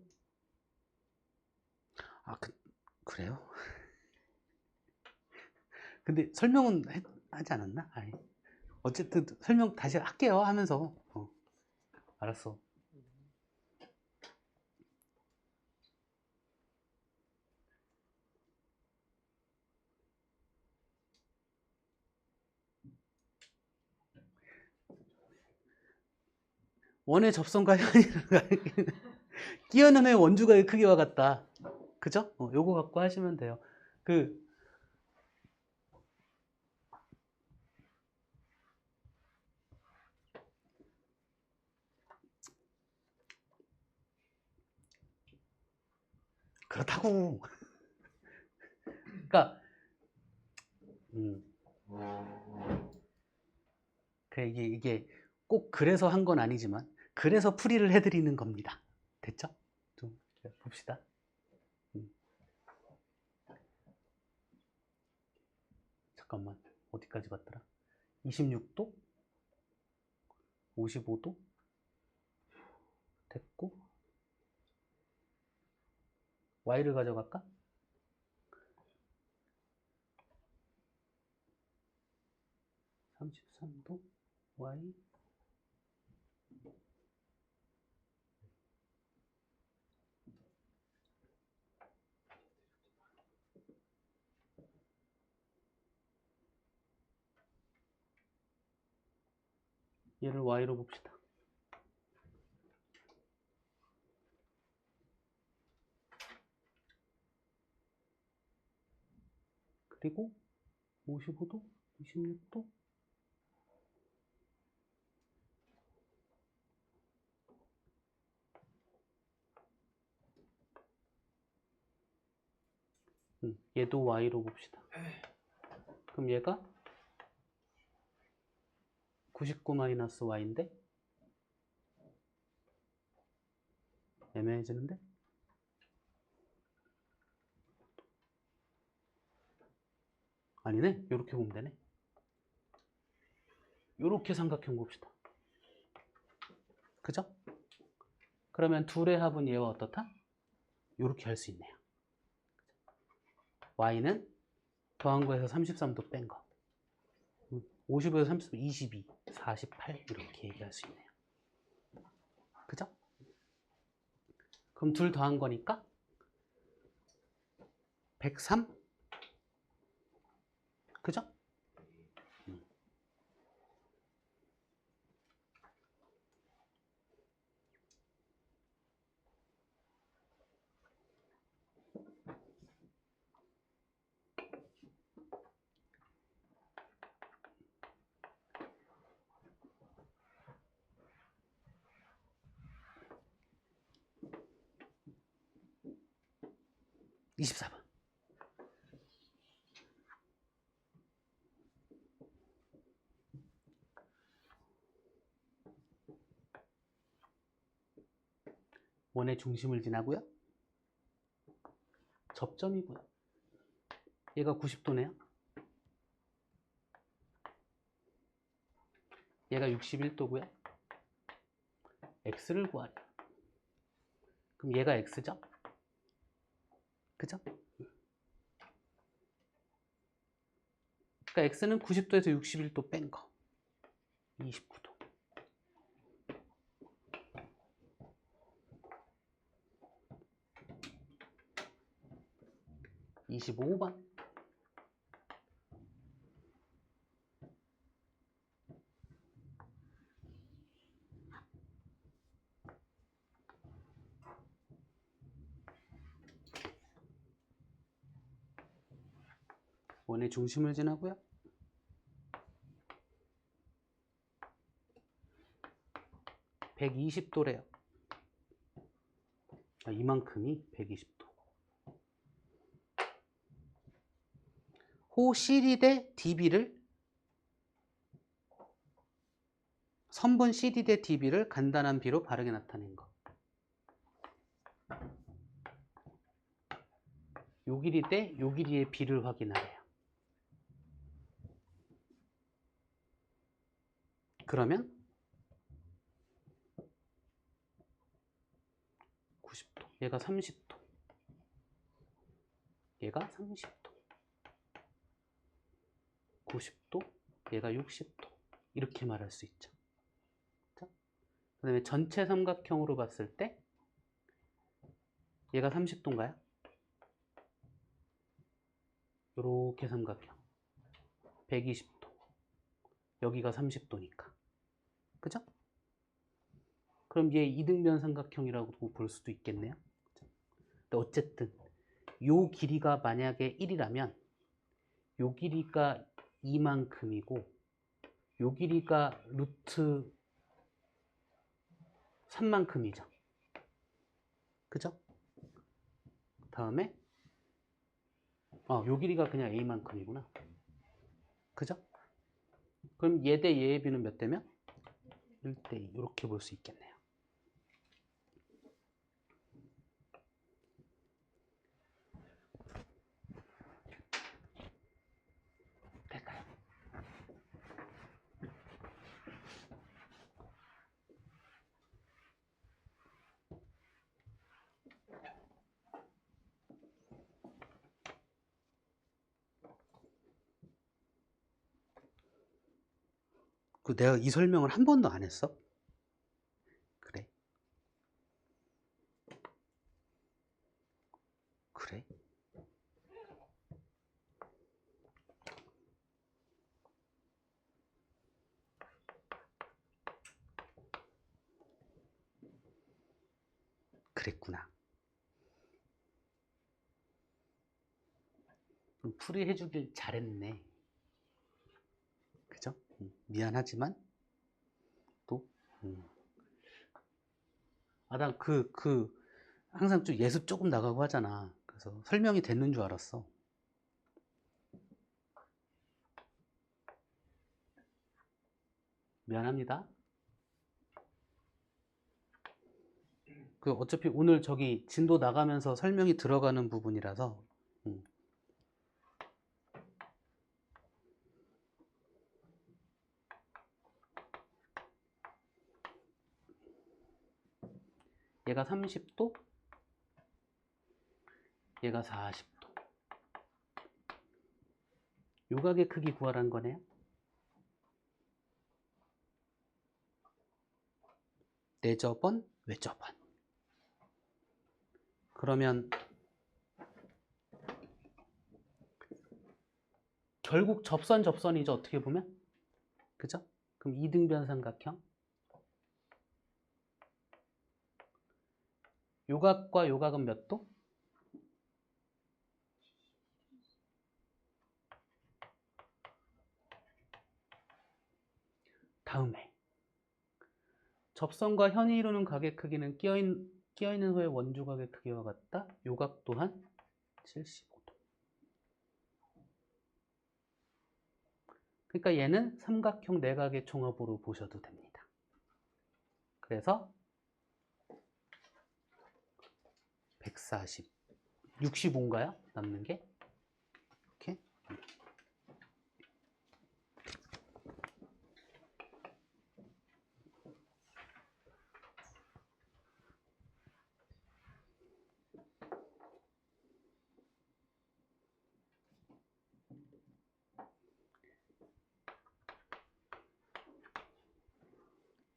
아 그래요? 근데 설명은 하지 않았나? 아니. 어쨌든 설명 다시 할게요 하면서 알았어. 원의 접선과 현이라는 끼어는 의 원주각의 크기와 같다. 그죠? 요거 갖고 하시면 돼요. 그렇다고. 그러니까 이게 꼭 그래서 한 건 아니지만 그래서 풀이를 해드리는 겁니다. 됐죠? 좀 봅시다. 잠깐만, 어디까지 봤더라? 26도? 55도? 됐고, y를 가져갈까? 33도 y 얘를 y로 봅시다. 그리고 55도, 26도, 얘도 y로 봅시다. 그럼 얘가 99-y인데 애매해지는데? 아니네. 이렇게 보면 되네. 이렇게 삼각형 봅시다. 그죠? 그러면 둘의 합은 얘와 어떻다? 이렇게 할 수 있네요. y는 더한 거에서 33도 뺀 거. 50에서 30, 22, 48 이렇게 얘기할 수 있네요. 그죠? 그럼 둘 더한 거니까 103? 그죠? 24번. 원의 중심을 지나고요. 접점이고요. 얘가 90도네요. 얘가 61도고요. x를 구하래요. 그럼 얘가 x죠? 그죠? 그러니까 x는 90도에서 61도 뺀 거. 29도. 25번. 원의 중심을 지나고요. 120도래요. 이만큼이 120도. 호 CD 대 DB를 선분 CD 대 DB를 간단한 비로 바르게 나타낸 거. 요 길이 대 요 길이의 비를 확인하래요. 그러면 90도, 얘가 30도, 얘가 30도, 90도, 얘가 60도 이렇게 말할 수 있죠. 그 다음에 전체 삼각형으로 봤을 때 얘가 30도인가요? 이렇게 삼각형 120도, 여기가 30도니까 그죠? 그럼 얘 이등변 삼각형이라고 볼 수도 있겠네요. 근데 어쨌든 요 길이가 만약에 1이라면 요 길이가 이만큼이고 요 길이가 루트 3만큼이죠. 그죠? 다음에 요 길이가 그냥 a만큼이구나. 그죠? 그럼 얘 대 얘의 비는 몇 대면? 1대2 이렇게 볼 수 있겠네요. 될까요? 내가 이 설명을 한 번도 안 했어? 그래? 그래? 그랬구나. 그럼 풀이해 주길 잘했네. 그죠? 미안하지만 또 난 항상 좀 예습 조금 나가고 하잖아. 그래서 설명이 됐는 줄 알았어. 미안합니다. 어차피 오늘 저기 진도 나가면서 설명이 들어가는 부분이라서 얘가 30도, 얘가 40도. 요각의 크기 구하라는 거네요. 내접원, 외접원. 그러면 결국 접선이죠. 어떻게 보면. 그죠? 그럼 이등변 삼각형. 요각과 요각은 몇 도? 다음에 접선과 현이 이루는 각의 크기는 끼어있는 후의 원주각의 크기와 같다. 요각 또한 75도. 그러니까 얘는 삼각형 내각의 종합으로 보셔도 됩니다. 그래서 140, 65인가요? 남는 게? 이렇게.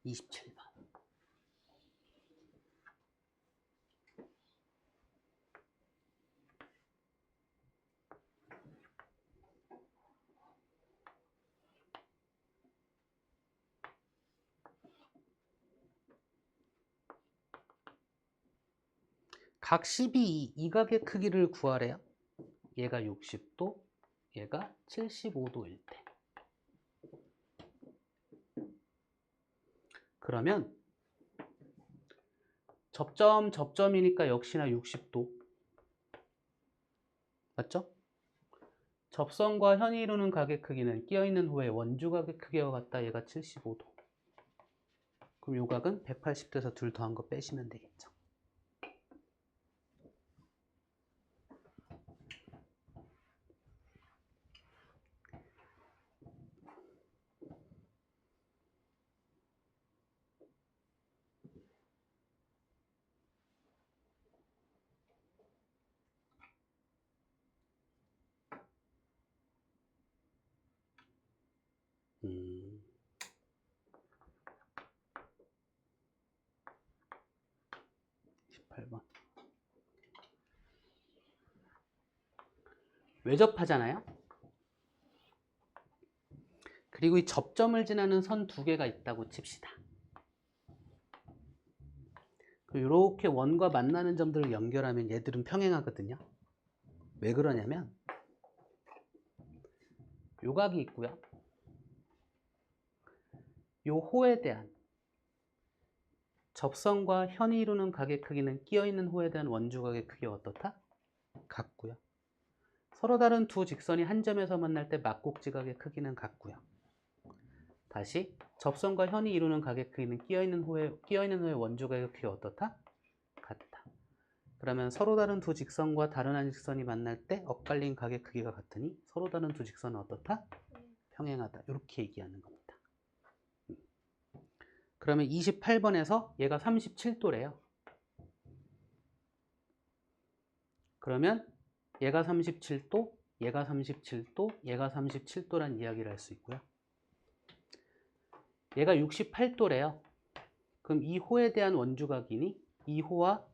27번. 각 12, 이 각의 크기를 구하래요. 얘가 60도, 얘가 75도일 때. 그러면 접점이니까 역시나 60도. 맞죠? 접선과 현이 이루는 각의 크기는 끼어있는 후에 원주각의 크기와 같다. 얘가 75도. 그럼 요 각은 180도에서 둘 더한 거 빼시면 되겠죠. 음. 18번. 외접하잖아요. 그리고 이 접점을 지나는 선 두 개가 있다고 칩시다. 이렇게 원과 만나는 점들을 연결하면 얘들은 평행하거든요. 왜 그러냐면 요 각이 있고요. 요 호에 대한 접선과 현이 이루는 각의 크기는 끼어있는 호에 대한 원주각의 크기와 어떻다? 같고요. 서로 다른 두 직선이 한 점에서 만날 때 막곡지각의 크기는 같고요. 다시 접선과 현이 이루는 각의 크기는 끼어있는 호의 원주각의 크기가 어떻다? 같다. 그러면 서로 다른 두 직선과 다른 한 직선이 만날 때 엇갈린 각의 크기가 같으니 서로 다른 두 직선은 어떻다? 평행하다. 이렇게 얘기하는 겁니다. 그러면 28번에서 얘가 37도래요. 그러면 얘가 37도, 얘가 37도, 얘가 37도란 이야기를 할 수 있고요. 얘가 68도래요. 그럼 이 호에 대한 원주각이니 이 호와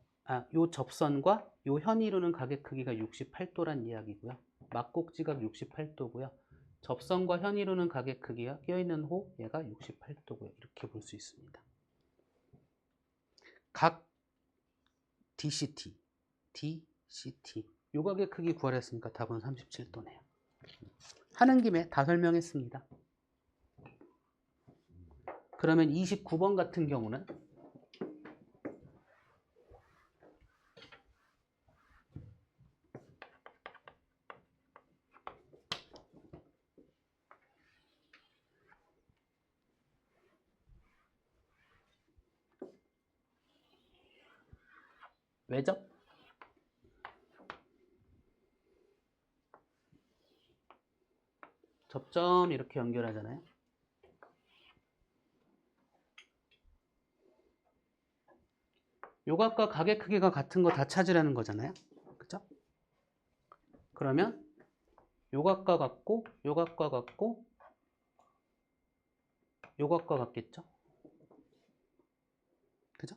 요 접선과 요 현이 이루는 각의 크기가 68도란 이야기고요. 막곡지각 68도고요. 접선과 현이 이루는 각의 크기가 껴있는 호 얘가 68도고요. 이렇게 볼 수 있습니다. 각 DCT, DCT 요 각의 크기 구하랬으니까 답은 37도네요. 하는 김에 다 설명했습니다. 그러면 29번 같은 경우는 왜죠? 접점 이렇게 연결하잖아요. 요각과 각의 크기가 같은 거 다 찾으라는 거잖아요. 그죠? 그러면 요각과 같고 요각과 같고 요각과 같겠죠? 그죠?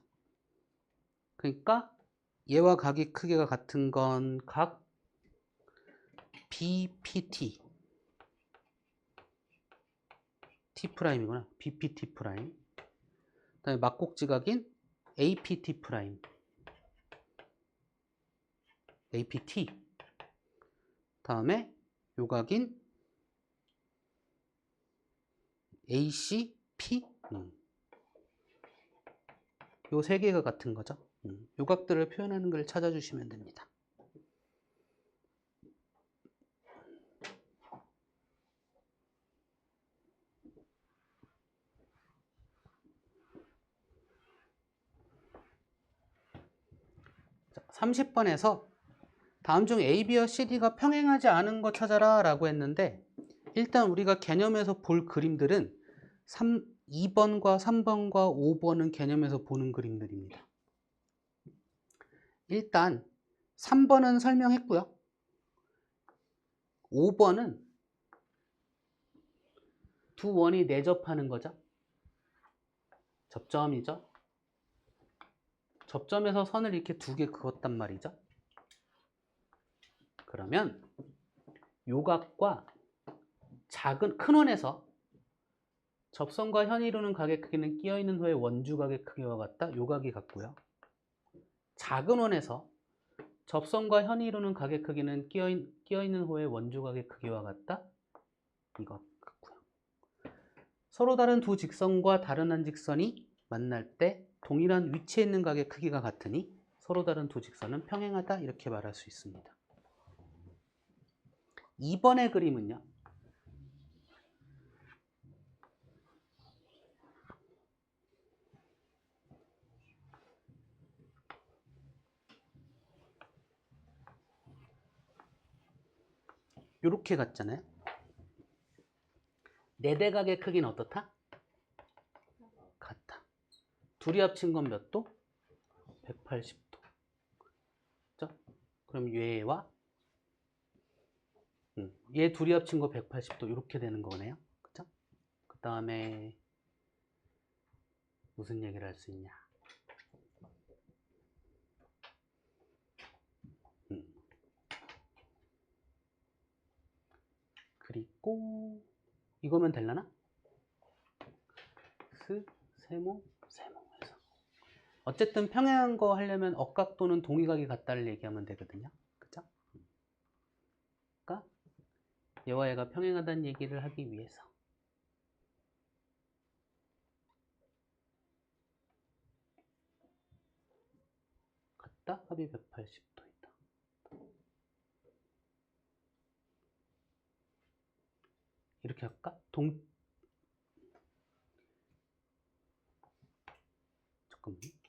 그러니까 얘와 각의 크기가 같은 건 각 BPT T'이구나. BPT 프라임. 그다음에 막곡지각인 APT 프라임. APT. 다음에 요각인 ACP. 요 세 개가 같은 거죠. 요각들을 표현하는 걸 찾아주시면 됩니다. 자, 30번에서 다음 중 A, B와 CD가 평행하지 않은 거 찾아라 라고 했는데 일단 우리가 개념에서 볼 그림들은 2번과 3번과 5번은 개념에서 보는 그림들입니다. 일단 3번은 설명했고요. 5번은 두 원이 내접하는 거죠. 접점이죠. 접점에서 선을 이렇게 두 개 그었단 말이죠. 그러면 요각과 큰 원에서 접선과 현이 이루는 각의 크기는 끼어있는 호의 원주각의 크기와 같다. 요각이 같고요. 작은 원에서 접선과 현이 이루는 각의 크기는 끼어있는 호의 원주각의 크기와 같다. 이거 같고요. 서로 다른 두 직선과 다른 한 직선이 만날 때 동일한 위치에 있는 각의 크기가 같으니 서로 다른 두 직선은 평행하다. 이렇게 말할 수 있습니다. 2번의 그림은요. 이렇게 같잖아요. 네 대각의 크기는 어떻다? 같다. 둘이 합친 건 몇 도? 180도. 그죠? 그럼 얘와 얘 둘이 합친 거 180도 이렇게 되는 거네요. 그죠? 그 다음에 무슨 얘기를 할 수 있냐? 그리고 이거면 되려나? 세모 해서 어쨌든 평행한 거 하려면 억각 또는 동위각이 같다를 얘기하면 되거든요. 그죠? 그러니까 얘와 얘가 평행하다는 얘기를 하기 위해서 같다 합이 180도 있다. 이렇게 할까? 잠깐만요.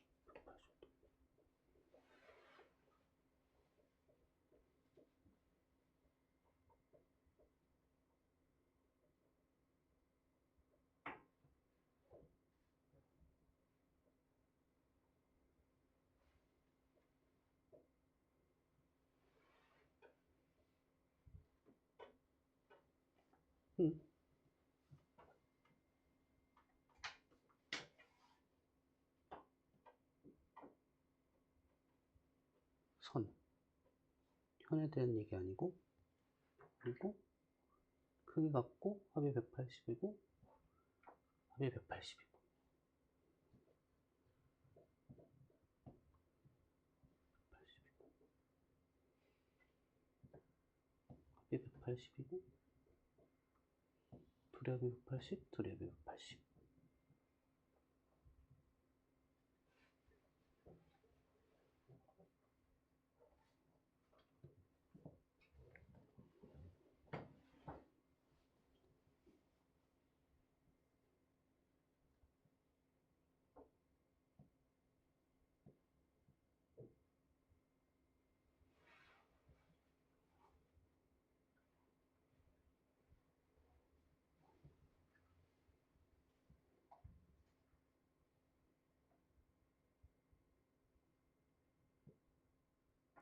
선. 현에 대한 얘기 아니고, 그리고 크기 같고 합이 180이고 합이 180이고 합이 180이고 둘이 합이 180, 둘이 합이 180.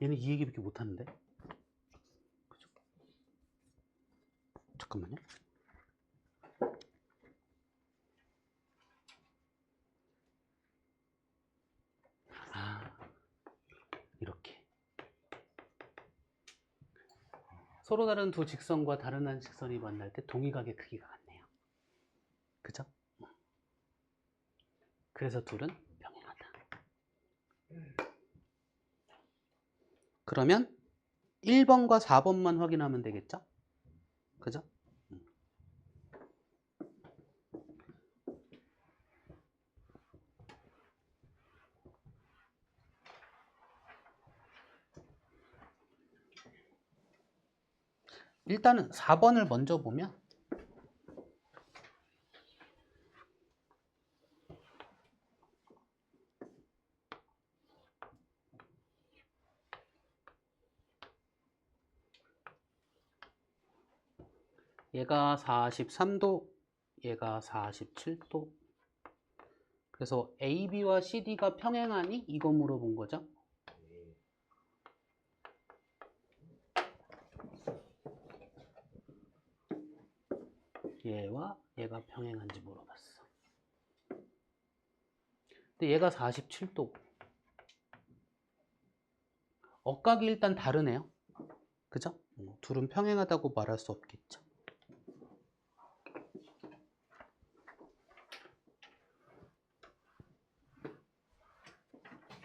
얘는 이 얘기밖에 못하는데? 그죠? 잠깐만요. 이렇게 서로 다른 두 직선과 다른 한 직선이 만날 때 동일하게 크기가 같네요. 그죠? 그래서 둘은 병행하다. 그러면 1번과 4번만 확인하면 되겠죠? 그죠? 일단은 4번을 먼저 보면 얘가 43도, 얘가 47도. 그래서 AB와 CD가 평행하니? 이거 물어본 거죠. 얘와 얘가 평행한지 물어봤어. 근데 얘가 47도. 억각이 일단 다르네요. 그죠? 둘은 평행하다고 말할 수 없겠죠.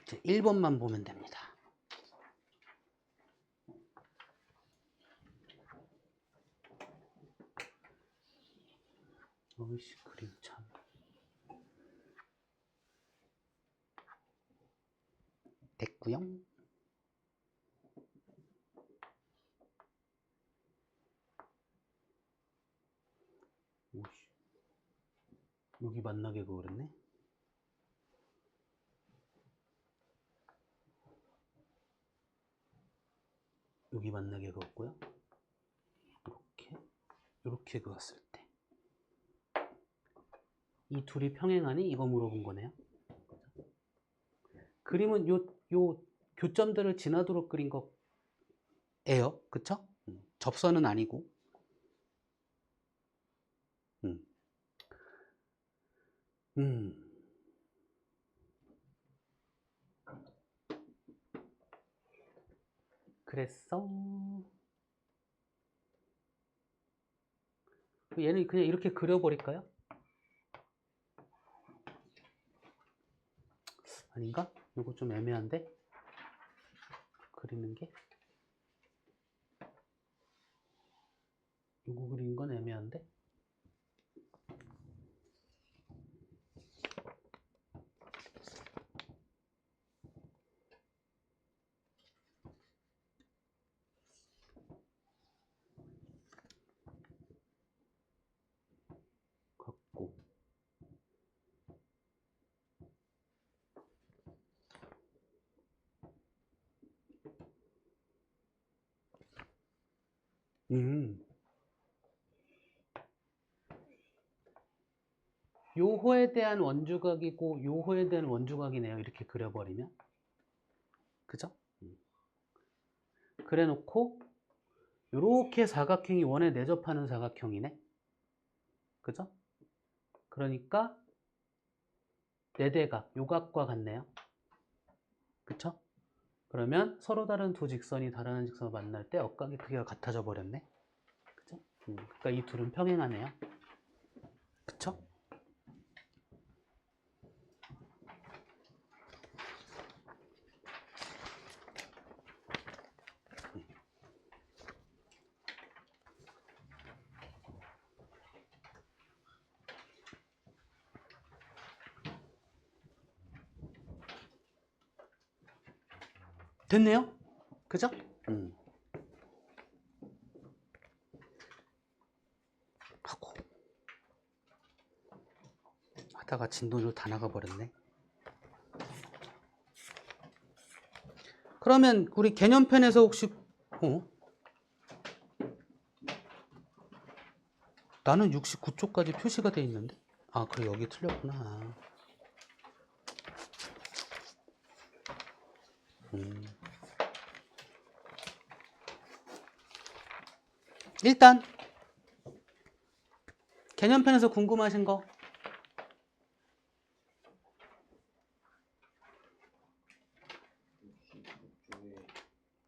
이제 1번만 보면 됩니다. 어이씨, 그림 참. 됐구요. 오씨, 여기 만나게 그랬네. 여기 만나게 그었고요. 이렇게 그었을 때 이 둘이 평행하니? 이거 물어본 거네요. 그림은 요 교점들을 지나도록 그린 거예요. 그쵸? 접선은 아니고. 그랬어. 얘는 그냥 이렇게 그려버릴까요? 아닌가? 이거 좀 애매한데? 그리는 게? 이거 그리는 건 애매한데? 같고 요호에 대한 원주각이고 요호에 대한 원주각이네요. 이렇게 그려버리면. 그죠? 그래 놓고 요렇게 사각형이 원에 내접하는 사각형이네. 그죠? 그러니까 네대각, 요각과 같네요. 그쵸? 그러면 서로 다른 두 직선이 다른 직선을 만날 때 억각의 크기가 같아져 버렸네. 그죠? 그러니까 이 둘은 평행하네요. 그쵸? 됐네요? 그죠? 하고 하다가 진도로 다 나가버렸네. 그러면 우리 개념편에서 혹시 나는 69쪽까지 표시가 돼 있는데? 아, 그래 여기 틀렸구나. 일단 개념편에서 궁금하신 거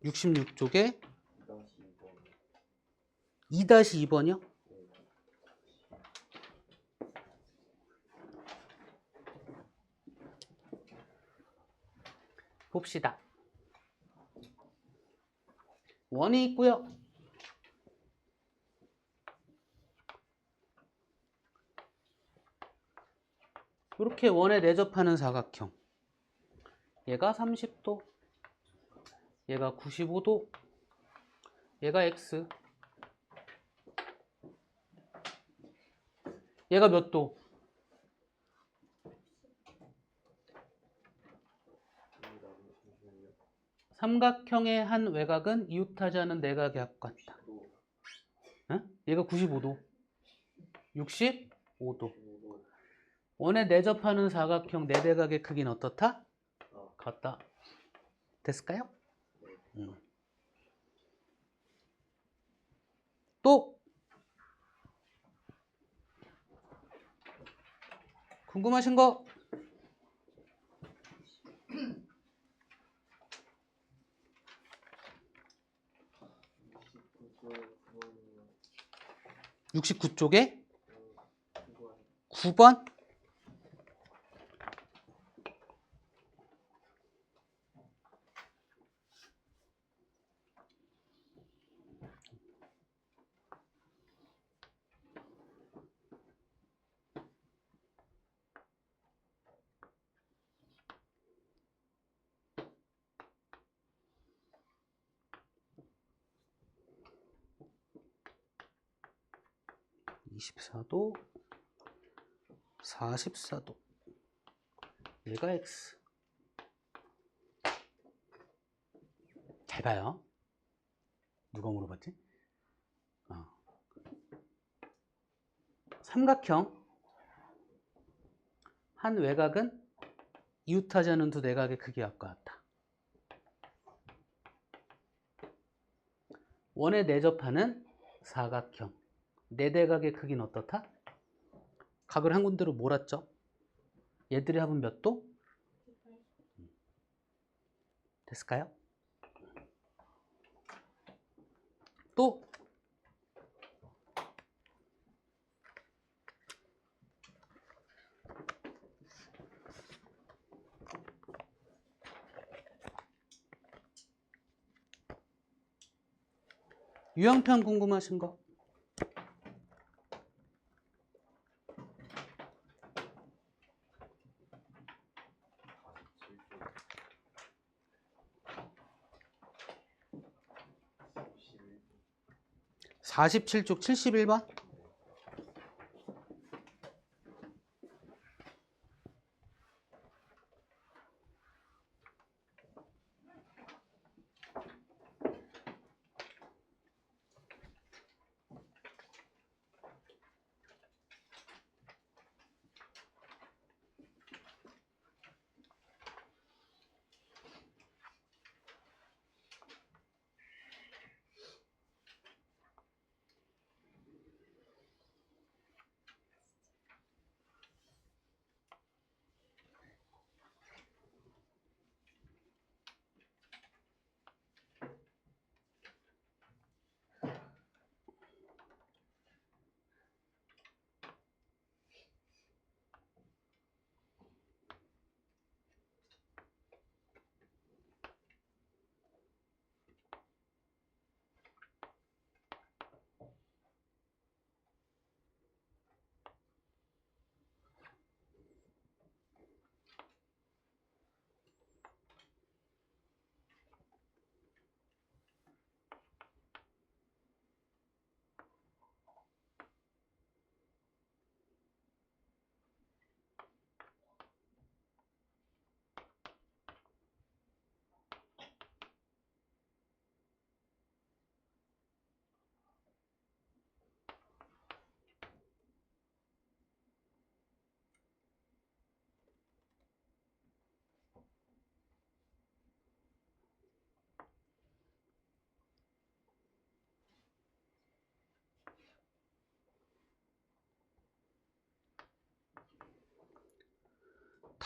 66쪽에 2-2번이요? 봅시다. 원이 있고요. 이렇게 원에 내접하는 사각형. 얘가 30도, 얘가 95도, 얘가 X. 얘가 몇 도? 삼각형의 한 외곽은 이웃하지 않은 내각의 합 같다. 응? 얘가 95도, 65도. 원에 내접하는 사각형 네대각의 크기는 어떻다? 같다. 됐을까요? 또 궁금하신 거? (69쪽에) 9번? (24도) 44도. 얘가 X. 잘 봐요. 누가 물어봤지? 삼각형 한 외곽은 이웃하지 않은 두 내각의 크기와 같다. 원에 내접하는 사각형 네대각의 크기는 어떻다? 각을 한 군데로 몰았죠. 얘들의 합은 몇 도? 됐을까요? 또 유형편 궁금하신 거? (47쪽) 71번?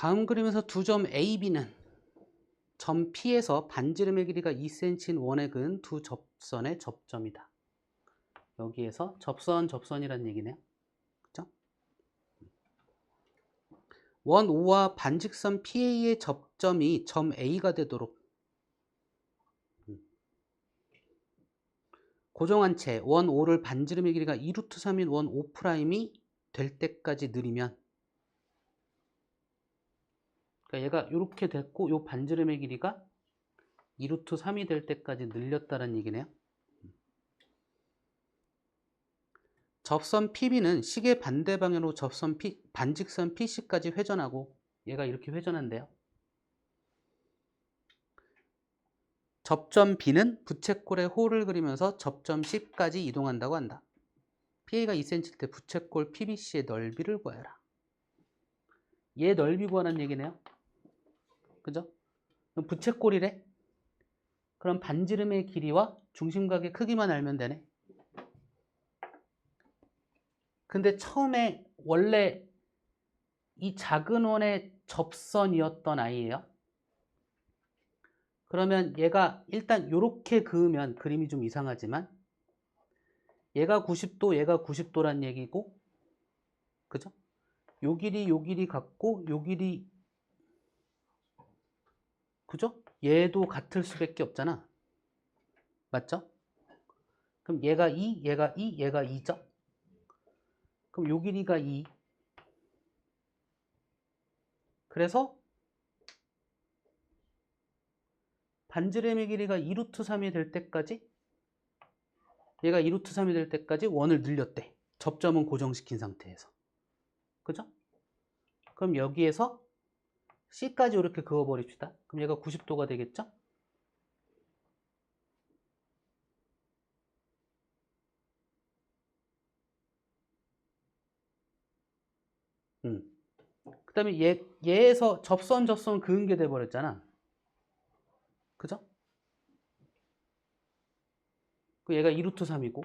다음 그림에서 두 점 A, B는 점 P에서 반지름의 길이가 2cm인 원에 그은 두 접선의 접점이다. 여기에서 접선이란 얘기네요. 그죠? 원 O와 반직선 PA의 접점이 점 A가 되도록 고정한 채 원 O를 반지름의 길이가 2루트 3인 원 O''이 될 때까지 느리면, 그러니까 얘가 이렇게 됐고 요 반지름의 길이가 2루트 3이 될 때까지 늘렸다는 얘기네요. 접선 PB는 시계 반대 방향으로 반직선 PC까지 회전하고, 얘가 이렇게 회전한대요. 접점 B는 부채꼴에 홀을 그리면서 접점 C까지 이동한다고 한다. PA가 2cm일 때 부채꼴 PBC의 넓이를 구하여라. 얘 넓이 구하는 얘기네요. 그죠? 그럼 부채꼴이래. 그럼 반지름의 길이와 중심각의 크기만 알면 되네. 근데 처음에 원래 이 작은 원의 접선이었던 아이예요. 그러면 얘가 일단 이렇게 그으면 그림이 좀 이상하지만 얘가 90도, 얘가 90도란 얘기고, 그죠? 요 길이 같고 요 길이, 그죠? 얘도 같을 수밖에 없잖아. 맞죠? 그럼 얘가 2, 얘가 2, 얘가 2죠? 그럼 요 길이가 2. 그래서 반지름의 길이가 2루트 3이 될 때까지, 얘가 2루트 3이 될 때까지 원을 늘렸대. 접점은 고정시킨 상태에서. 그죠? 그럼 여기에서 C까지 이렇게 그어버립시다. 그럼 얘가 90도가 되겠죠? 그 다음에 얘에서 접선 그은 게 돼버렸잖아. 그죠? 그 얘가 2루트 3이고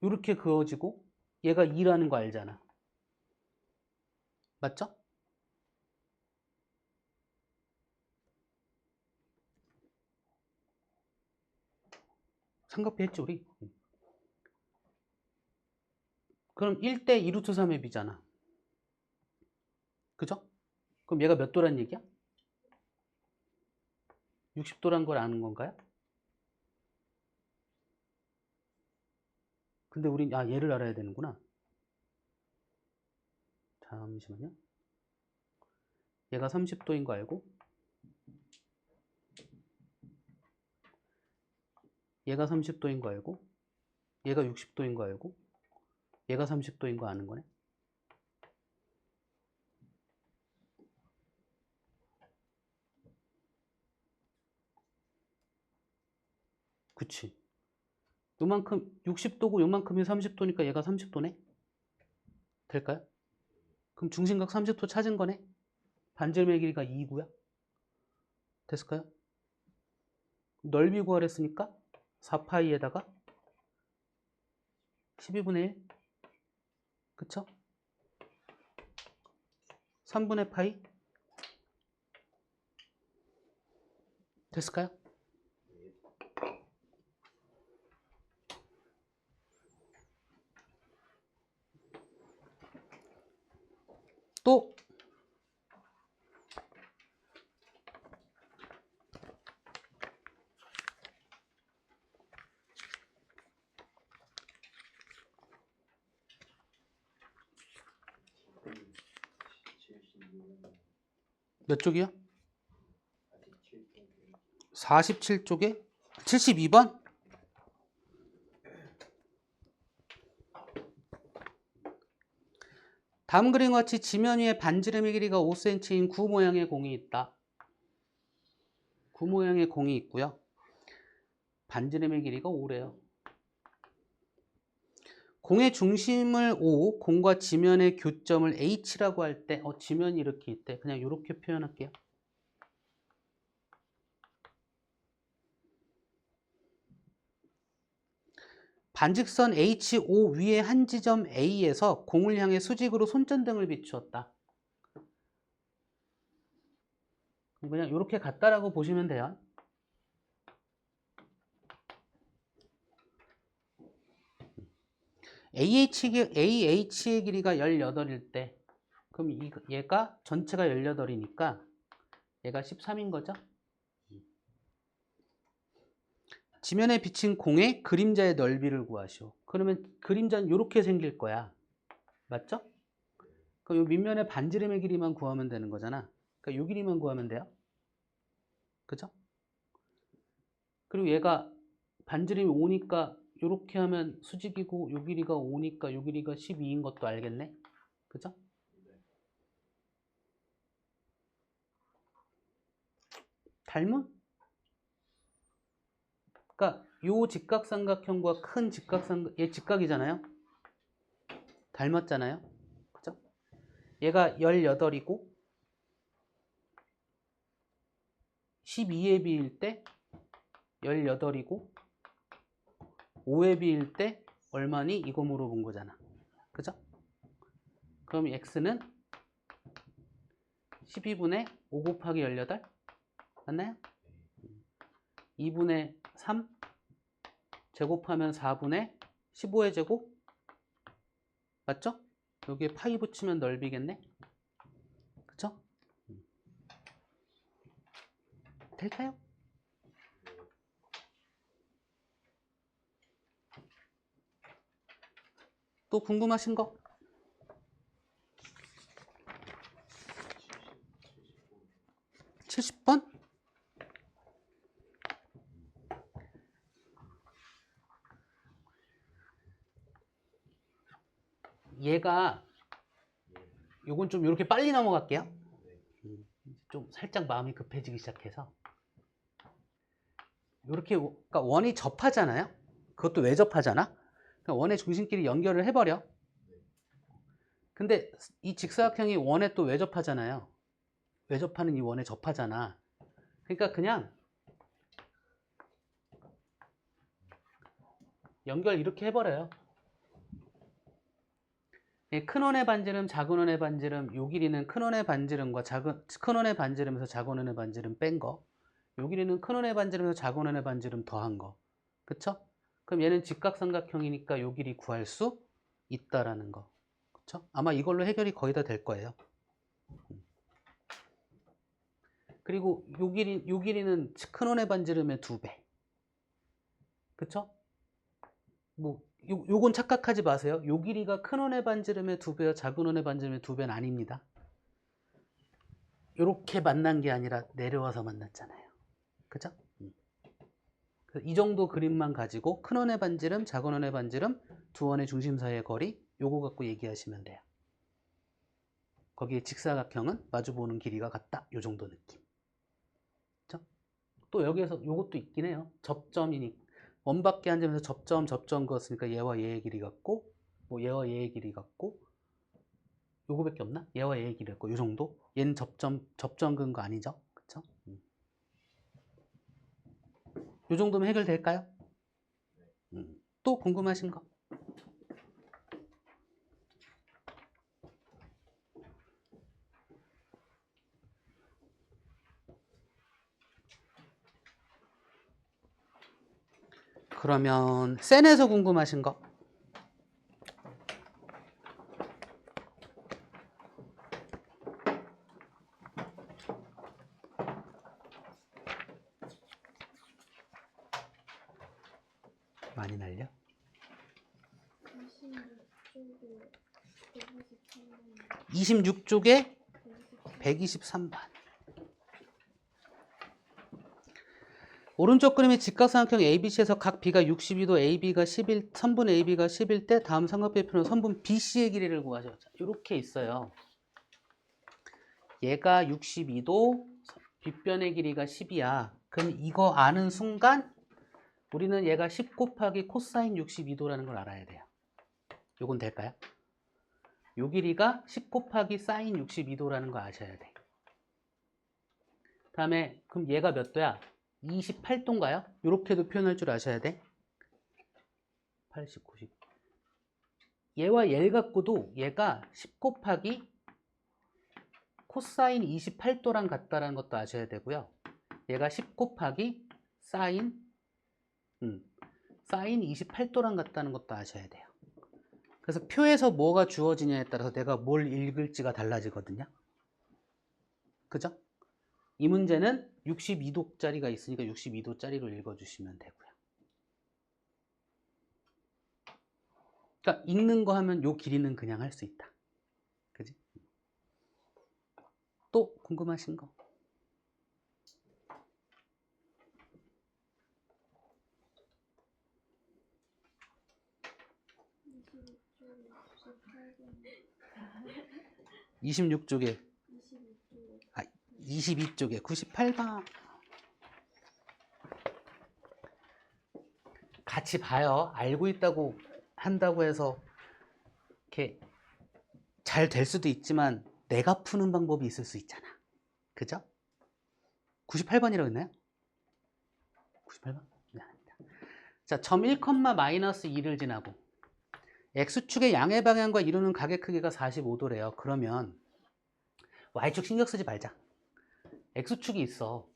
이렇게 그어지고 얘가 2라는 거 알잖아. 맞죠? 삼각비 했지 우리? 그럼 1대 2루트 3의 비잖아. 그죠? 그럼 얘가 몇 도란 얘기야? 60도란 걸 아는 건가요? 근데 우린 얘를 알아야 되는구나. 잠시만요. 얘가 30도인 거 알고, 얘가 30도인 거 알고, 얘가 60도인 거 알고, 얘가 30도인 거 아는 거네. 그치. 요만큼 60도고 요만큼이 30도니까 얘가 30도네. 될까요? 그럼 중심각 30도 찾은 거네. 반지름의 길이가 2고요. 됐을까요? 넓이 구하랬으니까 4파이에다가 12분의 1. 그쵸? 3분의 파이. 됐을까요? 또 몇 쪽이요? 47쪽에 72번? 다음 그림과 같이 지면 위에 반지름의 길이가 5cm인 구 모양의 공이 있다. 구 모양의 공이 있고요. 반지름의 길이가 5래요. 공의 중심을 O, 공과 지면의 교점을 H라고 할 때, 지면이 이렇게 있대. 그냥 이렇게 표현할게요. 반직선 HO 위의 한 지점 A에서 공을 향해 수직으로 손전등을 비추었다. 그냥 이렇게 갔다라고 보시면 돼요. AH의 길이가 18일 때, 그럼 얘가 전체가 18이니까 얘가 13인 거죠. 지면에 비친 공의 그림자의 넓이를 구하시오. 그러면 그림자는 이렇게 생길 거야. 맞죠? 그럼 이 밑면의 반지름의 길이만 구하면 되는 거잖아. 그러니까 이 길이만 구하면 돼요. 그죠? 그리고 얘가 반지름이 5니까 이렇게 하면 수직이고 이 길이가 5니까 이 길이가 12인 것도 알겠네. 그죠? 닮은? 그러니까 요 직각삼각형과 큰 직각삼각, 얘 직각이잖아요. 닮았잖아요. 그죠? 얘가 18이고 12의 비일 때 18이고 5의 비일 때 얼마니? 이거 물어본 거잖아. 그죠? 그럼 x는 12분의 5 곱하기 18 맞나요? 2분의 3 제곱하면 4분의 15의 제곱 맞죠? 여기에 파이 붙이면 넓이겠네. 그쵸? 될까요? 또 궁금하신 거? 70번? 얘가 요건 좀 이렇게 빨리 넘어갈게요. 좀 살짝 마음이 급해지기 시작해서 이렇게 그러니까 원이 접하잖아요. 그것도 왜 접하잖아? 그러니까 원의 중심끼리 연결을 해버려. 근데 이 직사각형이 원에 또 왜 접하잖아요. 왜 접하는 이 원에 접하잖아. 그러니까 그냥 연결 이렇게 해버려요. 큰 원의 반지름, 작은 원의 반지름, 요 길이는 큰 원의 반지름과 큰 원의 반지름에서 작은 원의 반지름 뺀 거. 요 길이는 큰 원의 반지름에서 작은 원의 반지름 더한 거. 그쵸? 그럼 얘는 직각삼각형이니까 요 길이 구할 수 있다라는 거. 그쵸? 아마 이걸로 해결이 거의 다 될 거예요. 그리고 요 길이는 큰 원의 반지름의 2배. 그쵸? 뭐 요건 착각하지 마세요. 요 길이가 큰 원의 반지름의 2배와 작은 원의 반지름의 2배는 아닙니다. 요렇게 만난 게 아니라 내려와서 만났잖아요. 그죠? 이 정도 그림만 가지고 큰 원의 반지름, 작은 원의 반지름, 두 원의 중심 사이의 거리 요거 갖고 얘기하시면 돼요. 거기에 직사각형은 마주보는 길이가 같다. 요 정도 느낌. 그쵸? 또 여기에서 요것도 있긴 해요. 접점이니 원밖에 안 되면서 접점 그었으니까 얘와 얘의 길이 같고 뭐 얘와 얘의 길이 같고 요거밖에 없나? 얘와 얘의 길이 같고 요 정도? 얘는 접점 그은 거 아니죠? 그쵸? 요 정도면 해결될까요? 또 궁금하신 거? 그러면 센에서 궁금하신 거? 많이 날려? 26쪽에 123번. 오른쪽 그림의 직각삼각형 ABC에서 각 B가 62도, AB가 11, 선분 AB가 11 때 다음 삼각대표는 선분 BC의 길이를 구하죠. 이렇게 있어요. 얘가 62도, 빗변의 길이가 10이야. 그럼 이거 아는 순간 우리는 얘가 10 곱하기 코사인 62도라는 걸 알아야 돼요. 요건 될까요? 요 길이가 10 곱하기 사인 62도라는 거 아셔야 돼. 다음에 그럼 얘가 몇 도야? 28도인가요? 이렇게도 표현할 줄 아셔야 돼. 80, 90. 얘와 얘를 갖고도 얘가 10 곱하기 코사인 28도랑 같다라는 것도 아셔야 되고요. 얘가 10 곱하기 사인 28도랑 같다는 것도 아셔야 돼요. 그래서 표에서 뭐가 주어지냐에 따라서 내가 뭘 읽을지가 달라지거든요. 그죠? 이 문제는 62도짜리가 있으니까 62도짜리로 읽어주시면 되고요. 그러니까 읽는 거 하면 요 길이는 그냥 할 수 있다. 그지? 또 궁금하신 거? (26) 쪽에 22쪽에 98번 같이 봐요. 알고 있다고 한다고 해서 이렇게 잘 될 수도 있지만 내가 푸는 방법이 있을 수 있잖아. 그죠? 98번이라고 했나요? 98번? 네, 아닙니다. 자, 점 1, 마이너스 2를 지나고 X축의 양의 방향과 이루는 각의 크기가 45도래요. 그러면 Y축 신경 쓰지 말자. X축이 있어.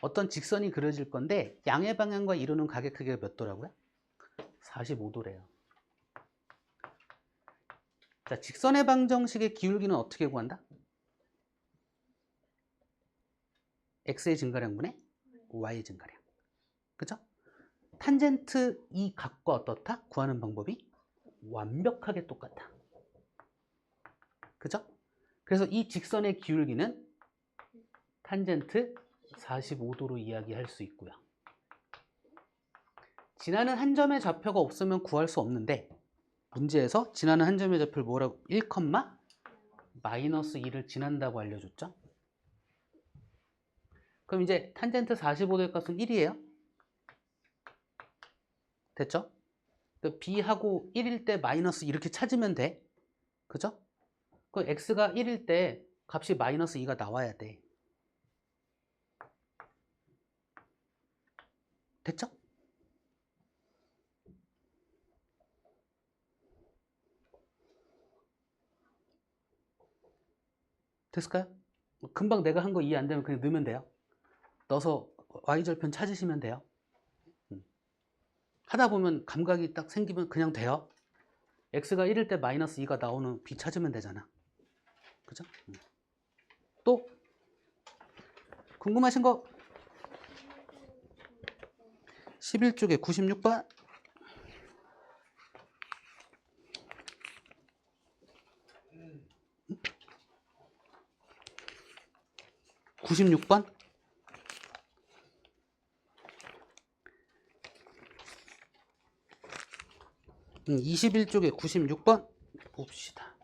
어떤 직선이 그려질 건데 양의 방향과 이루는 각의 크기가 몇 도라고요? 45도래요. 자, 직선의 방정식의 기울기는 어떻게 구한다? X의 증가량분의 Y의 증가량. 그죠? 탄젠트 이 각과 어떻다? 구하는 방법이 완벽하게 똑같아. 그죠? 그래서 이 직선의 기울기는 탄젠트 45도로 이야기할 수 있고요. 지나는 한 점의 좌표가 없으면 구할 수 없는데 문제에서 지나는 한 점의 좌표를 뭐라고? 1, 마이너스 2를 지난다고 알려줬죠? 그럼 이제 탄젠트 45도의 값은 1이에요. 됐죠? B하고 1일 때 마이너스 이렇게 찾으면 돼. 그죠? 그 X가 1일 때 값이 마이너스 2가 나와야 돼. 됐죠? 됐을까요? 금방 내가 한 거 이해 안 되면 그냥 넣으면 돼요. 넣어서 Y절편 찾으시면 돼요. 하다 보면 감각이 딱 생기면 그냥 돼요. X가 1일 때 마이너스 2가 나오는 B 찾으면 되잖아. 그죠? 또 궁금하신 거 11쪽에 96번 96번 21쪽에 96번 봅시다.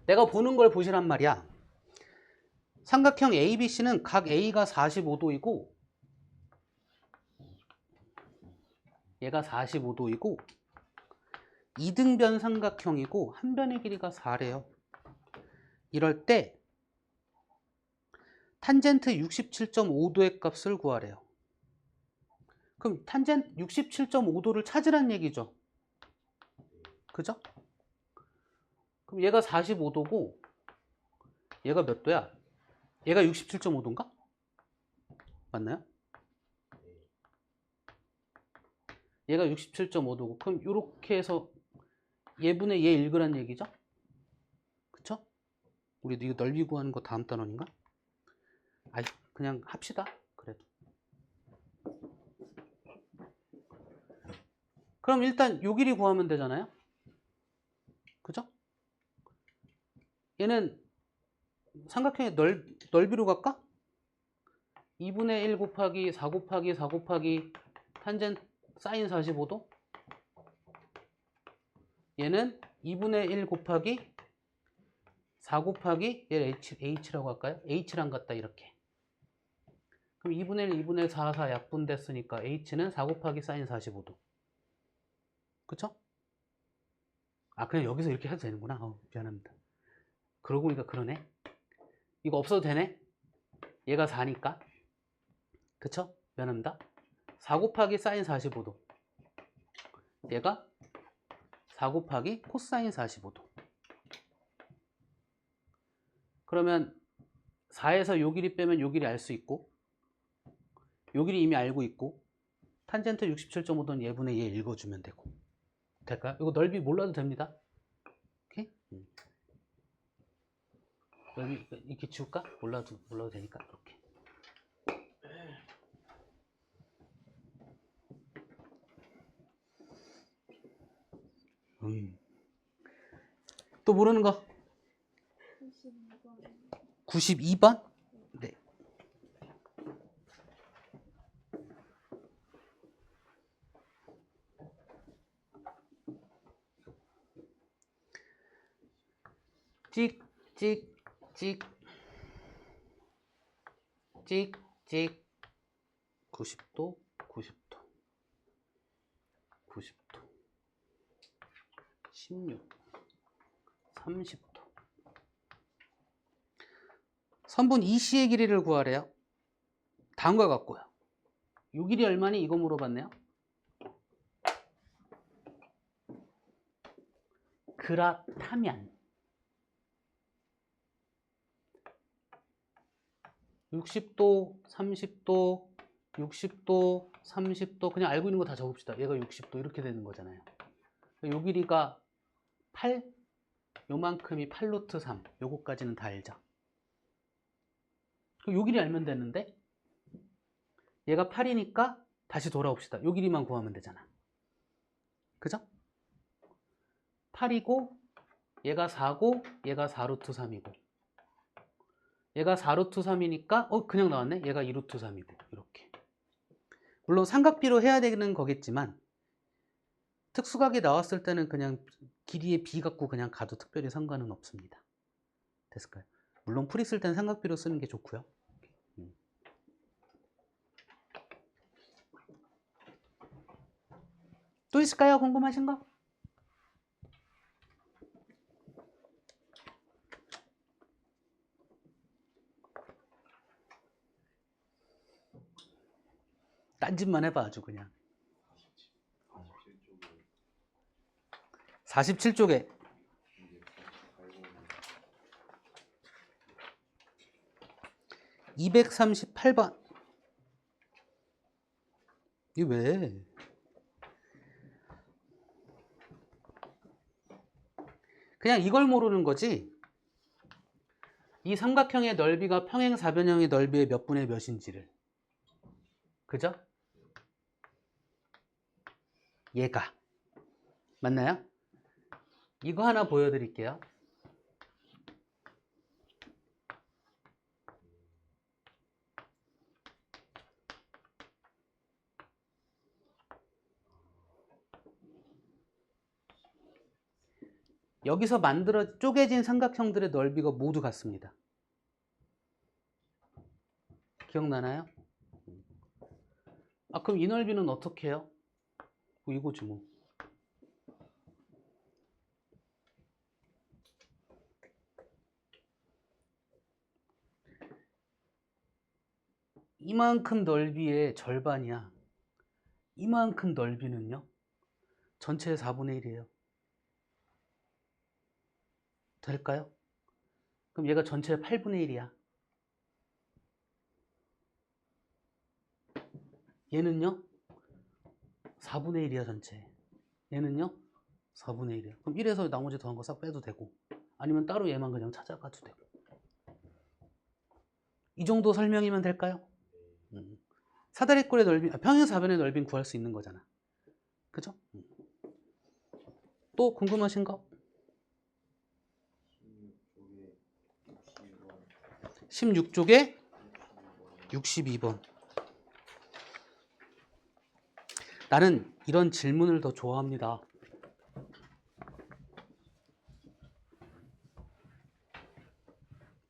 내가 보는 걸 보시란 말이야. 삼각형 ABC는 각 A가 45도이고 얘가 45도이고 이등변 삼각형이고 한 변의 길이가 4래요. 이럴 때 탄젠트 67.5도의 값을 구하래요. 그럼 탄젠트 67.5도를 찾으란 얘기죠. 그죠? 그럼 얘가 45도고 얘가 몇 도야? 얘가 67.5도인가? 맞나요? 얘가 67.5도고 그럼 이렇게 해서 얘분의 얘 읽으란 얘기죠? 그쵸? 우리도 이거 넓이 구하는 거 다음 단원인가? 아이 그냥 합시다. 그래도 그럼 일단 요 길이 구하면 되잖아요. 그죠? 얘는 삼각형의 넓이로 갈까? 2분의 1 곱하기 4 곱하기 4 곱하기 탄젠 사인 45도 얘는 2분의 1 곱하기 4 곱하기 얘를 H라고 할까요? H랑 같다 이렇게. 그럼 2분의 1, 2분의 4, 4 약분됐으니까 H는 4 곱하기 사인 45도. 그쵸? 아 그냥 여기서 이렇게 해도 되는구나. 미안합니다. 그러고 보니까 그러네. 이거 없어도 되네. 얘가 4니까. 그쵸? 미안합니다. 4 곱하기 사인 45도. 얘가 4 곱하기 코사인 45도. 그러면 4에서 요 길이 빼면 요 길이 알 수 있고 요 길이 이미 알고 있고 탄젠트 67.5도는 얘분의 얘 읽어주면 되고. 될까요? 이거 넓이 몰라도 됩니다. 오케이? 넓이 이렇게 지울까? 몰라도 되니까 이렇게. 또 모르는 거? 92번. 92번? 네. 찍, 찍, 찍, 찍, 찍. 90도, 90도, 90도, 16, 30도. 선분 EC의 길이를 구하래요. 다음과 같고요. 요 길이 얼마니? 이거 물어봤네요. 그렇다면 60도, 30도, 60도, 30도 그냥 알고 있는 거 다 적읍시다. 얘가 60도 이렇게 되는 거잖아요. 요 길이가 8, 요만큼이 8루트 3. 요거까지는 다 알죠. 요 길이 알면 되는데 얘가 8이니까 다시 돌아옵시다. 요 길이만 구하면 되잖아. 그죠? 8이고 얘가 4고 얘가 4루트 3이고 얘가 4루트 3이니까 그냥 나왔네. 얘가 2루트 3이고 이렇게. 물론 삼각비로 해야 되는 거겠지만 특수각이 나왔을 때는 그냥 길이의 b 갖고 그냥 가도 특별히 상관은 없습니다. 됐을까요? 물론 풀이 쓸 때는 삼각비로 쓰는 게 좋고요. 또 있을까요? 궁금하신 거? 딴짓만 해봐 아주 그냥. 47쪽에 238번. 이게 왜? 그냥 이걸 모르는 거지. 이 삼각형의 넓이가 평행사변형의 넓이의 몇 분의 몇인지를. 그죠? 얘가. 맞나요? 이거 하나 보여드릴게요. 여기서 만들어 쪼개진 삼각형들의 넓이가 모두 같습니다. 기억나나요? 아, 그럼 이 넓이는 어떻게 해요? 뭐 이거지 뭐. 이만큼 넓이의 절반이야. 이만큼 넓이는요? 전체의 4분의 1이에요. 될까요? 그럼 얘가 전체의 8분의 1이야. 얘는요? 4분의 1이야 전체. 얘는요? 4분의 1이야. 그럼 1에서 나머지 더한 거 싹 빼도 되고 아니면 따로 얘만 그냥 찾아가도 되고. 이 정도 설명이면 될까요? 사다리꼴의 넓이, 평행사변의 넓이는 구할 수 있는 거잖아. 그죠? 또 궁금하신 거? 16쪽에 62번. 나는 이런 질문을 더 좋아합니다.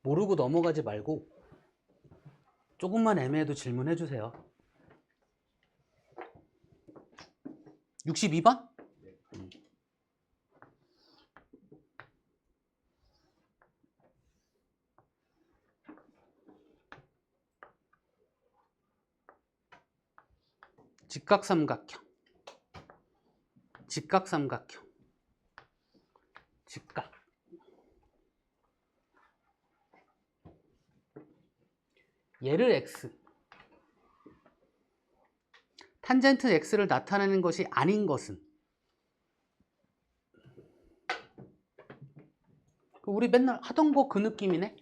모르고 넘어가지 말고 조금만 애매해도 질문해 주세요. 62번? 직각삼각형. 직각삼각형. 직각. 얘를 x. 탄젠트 x를 나타내는 것이 아닌 것은 우리 맨날 하던 거 그 느낌이네.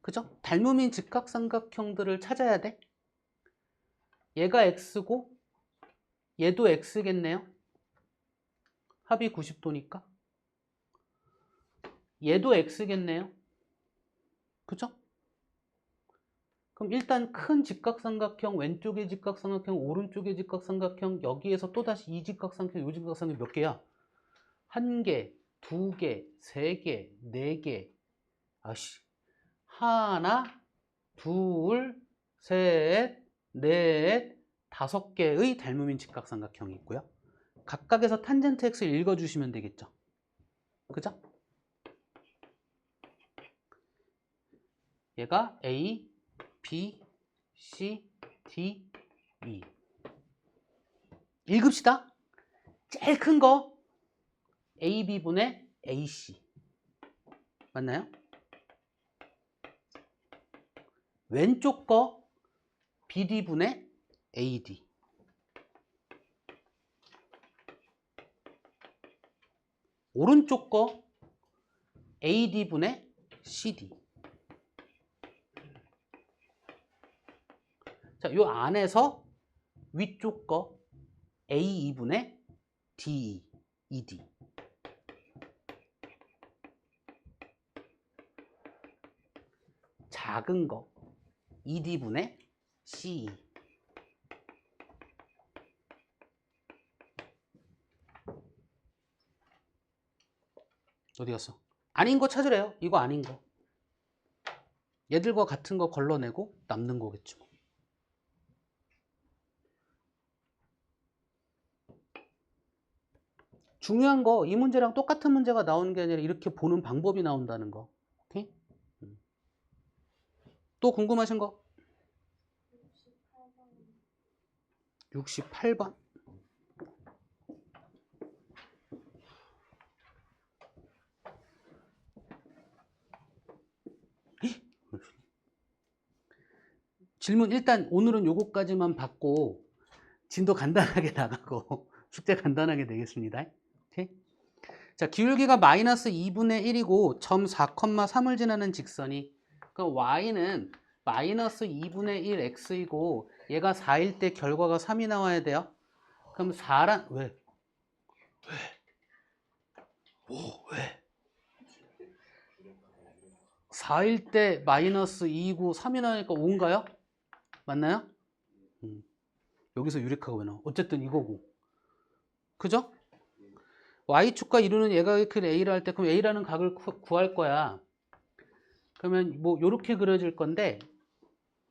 그죠? 닮음인 직각삼각형들을 찾아야 돼. 얘가 x고 얘도 x겠네요. 합이 90도니까. 얘도 x겠네요. 그죠? 그럼 일단 큰 직각삼각형, 왼쪽의 직각삼각형, 오른쪽의 직각삼각형, 여기에서 또다시 이 직각삼각형, 이 직각삼각형 몇 개야? 한 개, 두 개, 세 개, 네 개. 아씨. 하나, 둘, 셋, 넷, 다섯 개의 닮음인 직각삼각형이 있고요. 각각에서 탄젠트 x를 읽어주시면 되겠죠. 그죠? 얘가 A, B, C, D, E. 읽읍시다. 제일 큰 거 AB분의 AC. 맞나요? 왼쪽 거 BD분의 AD. 오른쪽 거 AD분의 CD. 자, 요 안에서 위쪽 거 AE분의 DE, ED. 작은 거 ED분의 CE. 어디 갔어? 아닌 거 찾으래요. 이거 아닌 거. 얘들과 같은 거 걸러내고 남는 거겠죠. 중요한 거, 이 문제랑 똑같은 문제가 나오는 게 아니라 이렇게 보는 방법이 나온다는 거. 오케이? 또 궁금하신 거? 68번. 질문 일단 오늘은 요거까지만 받고 진도 간단하게 나가고 숙제 간단하게 내겠습니다. 오케이? 자, 기울기가 마이너스 2분의 1이고 점 4,3을 지나는 직선이 그럼 y는 마이너스 2분의 1 x이고 얘가 4일 때 결과가 3이 나와야 돼요. 그럼 4란 왜? 왜? 4일 때 마이너스 2고 3이 나오니까 5인가요? 맞나요? 여기서 유리카가 왜 나와? 어쨌든 이거고. 그죠? y축과 이루는 예각의 A를 할 때 그럼 A라는 각을 구할 거야. 그러면 뭐 요렇게 그려질 건데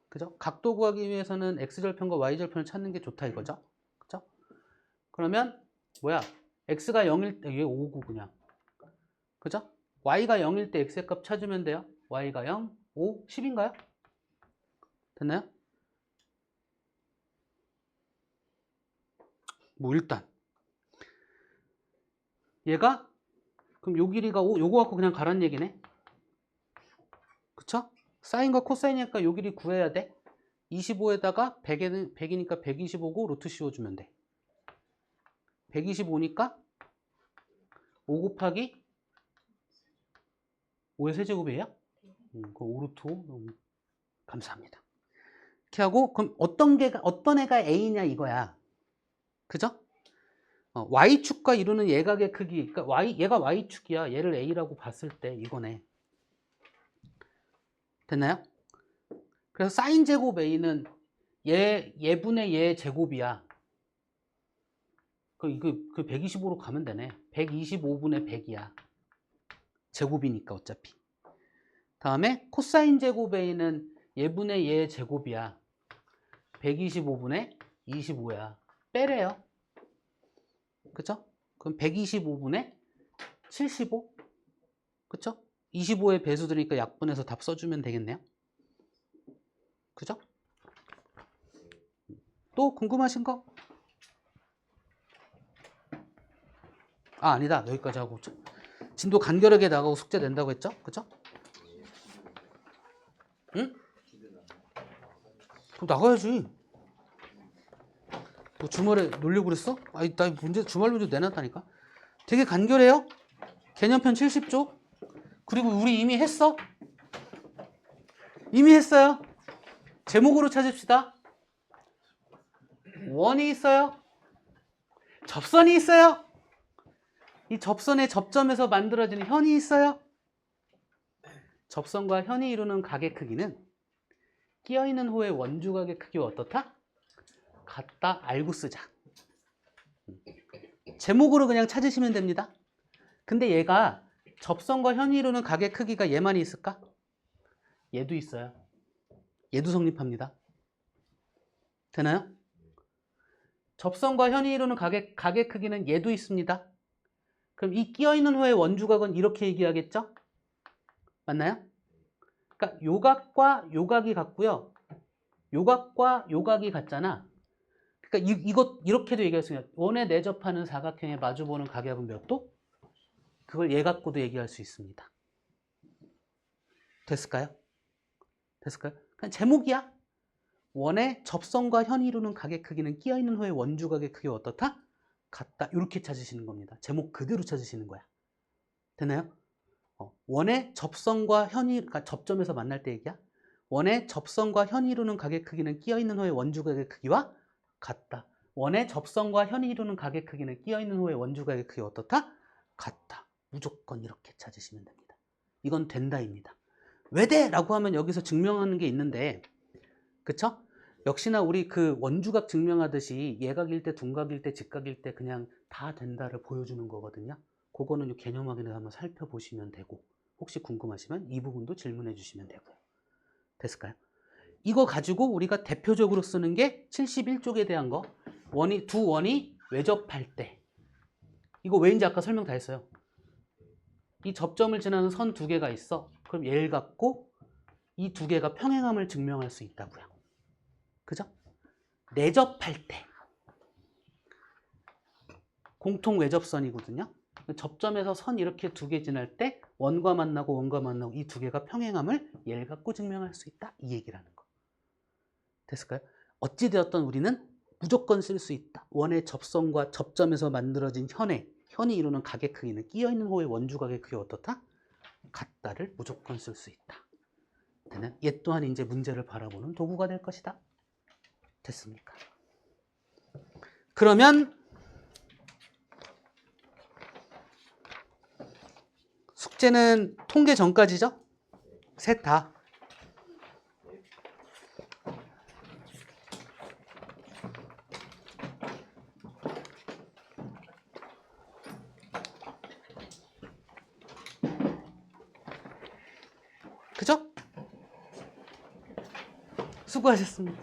그죠? 각도 구하기 위해서는 x절편과 y절편을 찾는 게 좋다 이거죠? 그죠? 그러면 뭐야? x가 0일 때 얘 5고 그냥. 그죠? y가 0일 때 x의 값 찾으면 돼요. y가 0, 5, 10인가요? 됐나요? 뭐 일단 얘가 그럼 요 길이가 5, 요거 갖고 그냥 가란 얘기네. 그쵸? 사인과 코사인이니까 요 길이 구해야 돼. 25에다가 100이니까 125고 루트 씌워주면 돼. 125니까 5 곱하기 5의 세제곱이에요? 그 5루트 5. 감사합니다. 이렇게 하고 그럼 어떤 애가 A냐 이거야. 그죠? Y축과 이루는 예각의 크기. 그러니까 얘가 Y축이야. 얘를 A라고 봤을 때 이거네. 됐나요? 그래서 사인 제곱 A는 얘분의 얘 제곱이야. 그 125로 가면 되네. 125분의 100이야. 제곱이니까 어차피. 다음에 코사인 제곱 A는 얘분의 얘 제곱이야. 125분의 25야. 빼래요. 그쵸? 그럼 125분의 75. 그쵸? 25의 배수들이니까 약분해서 답 써주면 되겠네요. 그죠? 또 궁금하신 거? 아, 아니다. 여기까지 하고. 진도 간결하게 나가고 숙제 낸다고 했죠? 그죠? 응? 그럼 나가야지. 뭐 주말에 놀려고 그랬어? 아니, 나 문제, 주말 문제 내놨다니까. 되게 간결해요. 개념편 70쪽. 그리고 우리 이미 했어. 이미 했어요. 제목으로 찾읍시다. 원이 있어요. 접선이 있어요. 이 접선의 접점에서 만들어지는 현이 있어요. 접선과 현이 이루는 각의 크기는 끼어있는 호의 원주각의 크기와 어떻다? 같다. 알고 쓰자. 제목으로 그냥 찾으시면 됩니다. 근데 얘가 접선과 현이 이루는 각의 크기가 얘만이 있을까? 얘도 있어요. 얘도 성립합니다. 되나요? 접선과 현이 이루는 각의 크기는 얘도 있습니다. 그럼 이 끼어있는 호의 원주각은 이렇게 얘기하겠죠? 맞나요? 그러니까 요각과 요각이 같고요. 요각과 요각이 같잖아. 그러니까 이것 이렇게도 얘기할 수 있어요. 원에 내접하는 사각형에 마주보는 가격은 몇 도? 그걸 얘 갖고도 얘기할 수 있습니다. 됐을까요? 됐을까요? 그냥 제목이야. 원의 접선과 현이 이루는 각의 크기는 끼어있는 호의 원주각의 크기와 어떻다? 같다. 이렇게 찾으시는 겁니다. 제목 그대로 찾으시는 거야. 되나요? 원의 접선과 현이, 그러니까 접점에서 만날 때 얘기야. 원의 접선과 현이 이루는 각의 크기는 끼어있는 호의 원주각의 크기와 같다. 원의 접선과 현이 이루는 각의 크기는 끼어있는 호의 원주각의 크기와 어떻다? 같다. 무조건 이렇게 찾으시면 됩니다. 이건 된다입니다. 왜 돼? 라고 하면 여기서 증명하는 게 있는데, 그쵸? 역시나 우리 그 원주각 증명하듯이 예각일 때, 둔각일 때, 직각일 때 그냥 다 된다를 보여주는 거거든요. 그거는 이 개념 확인을 한번 살펴보시면 되고, 혹시 궁금하시면 이 부분도 질문해 주시면 되고요. 됐을까요? 이거 가지고 우리가 대표적으로 쓰는 게 71쪽에 대한 거. 두 원이 외접할 때. 이거 왜인지 아까 설명 다 했어요. 이 접점을 지나는 선 두 개가 있어. 그럼 얘를 갖고 이 두 개가 평행함을 증명할 수 있다고요. 그죠? 내접할 때. 공통 외접선이거든요. 접점에서 선 이렇게 두 개 지날 때 원과 만나고 이 두 개가 평행함을 얘를 갖고 증명할 수 있다. 이 얘기라는 거. 됐을까요? 어찌되었던 우리는 무조건 쓸 수 있다. 원의 접선과 접점에서 만들어진 현이 이루는 각의 크기는 끼어있는 호의 원주각의 크기와 어떻다? 같다를 무조건 쓸 수 있다. 얘 또한 이제 문제를 바라보는 도구가 될 것이다. 됐습니까? 그러면 숙제는 통계 전까지죠? 셋 다. 그죠? 수고하셨습니다.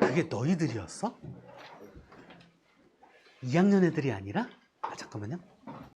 그게 너희들이었어? 2학년 애들이 아니라? 아, 잠깐만요.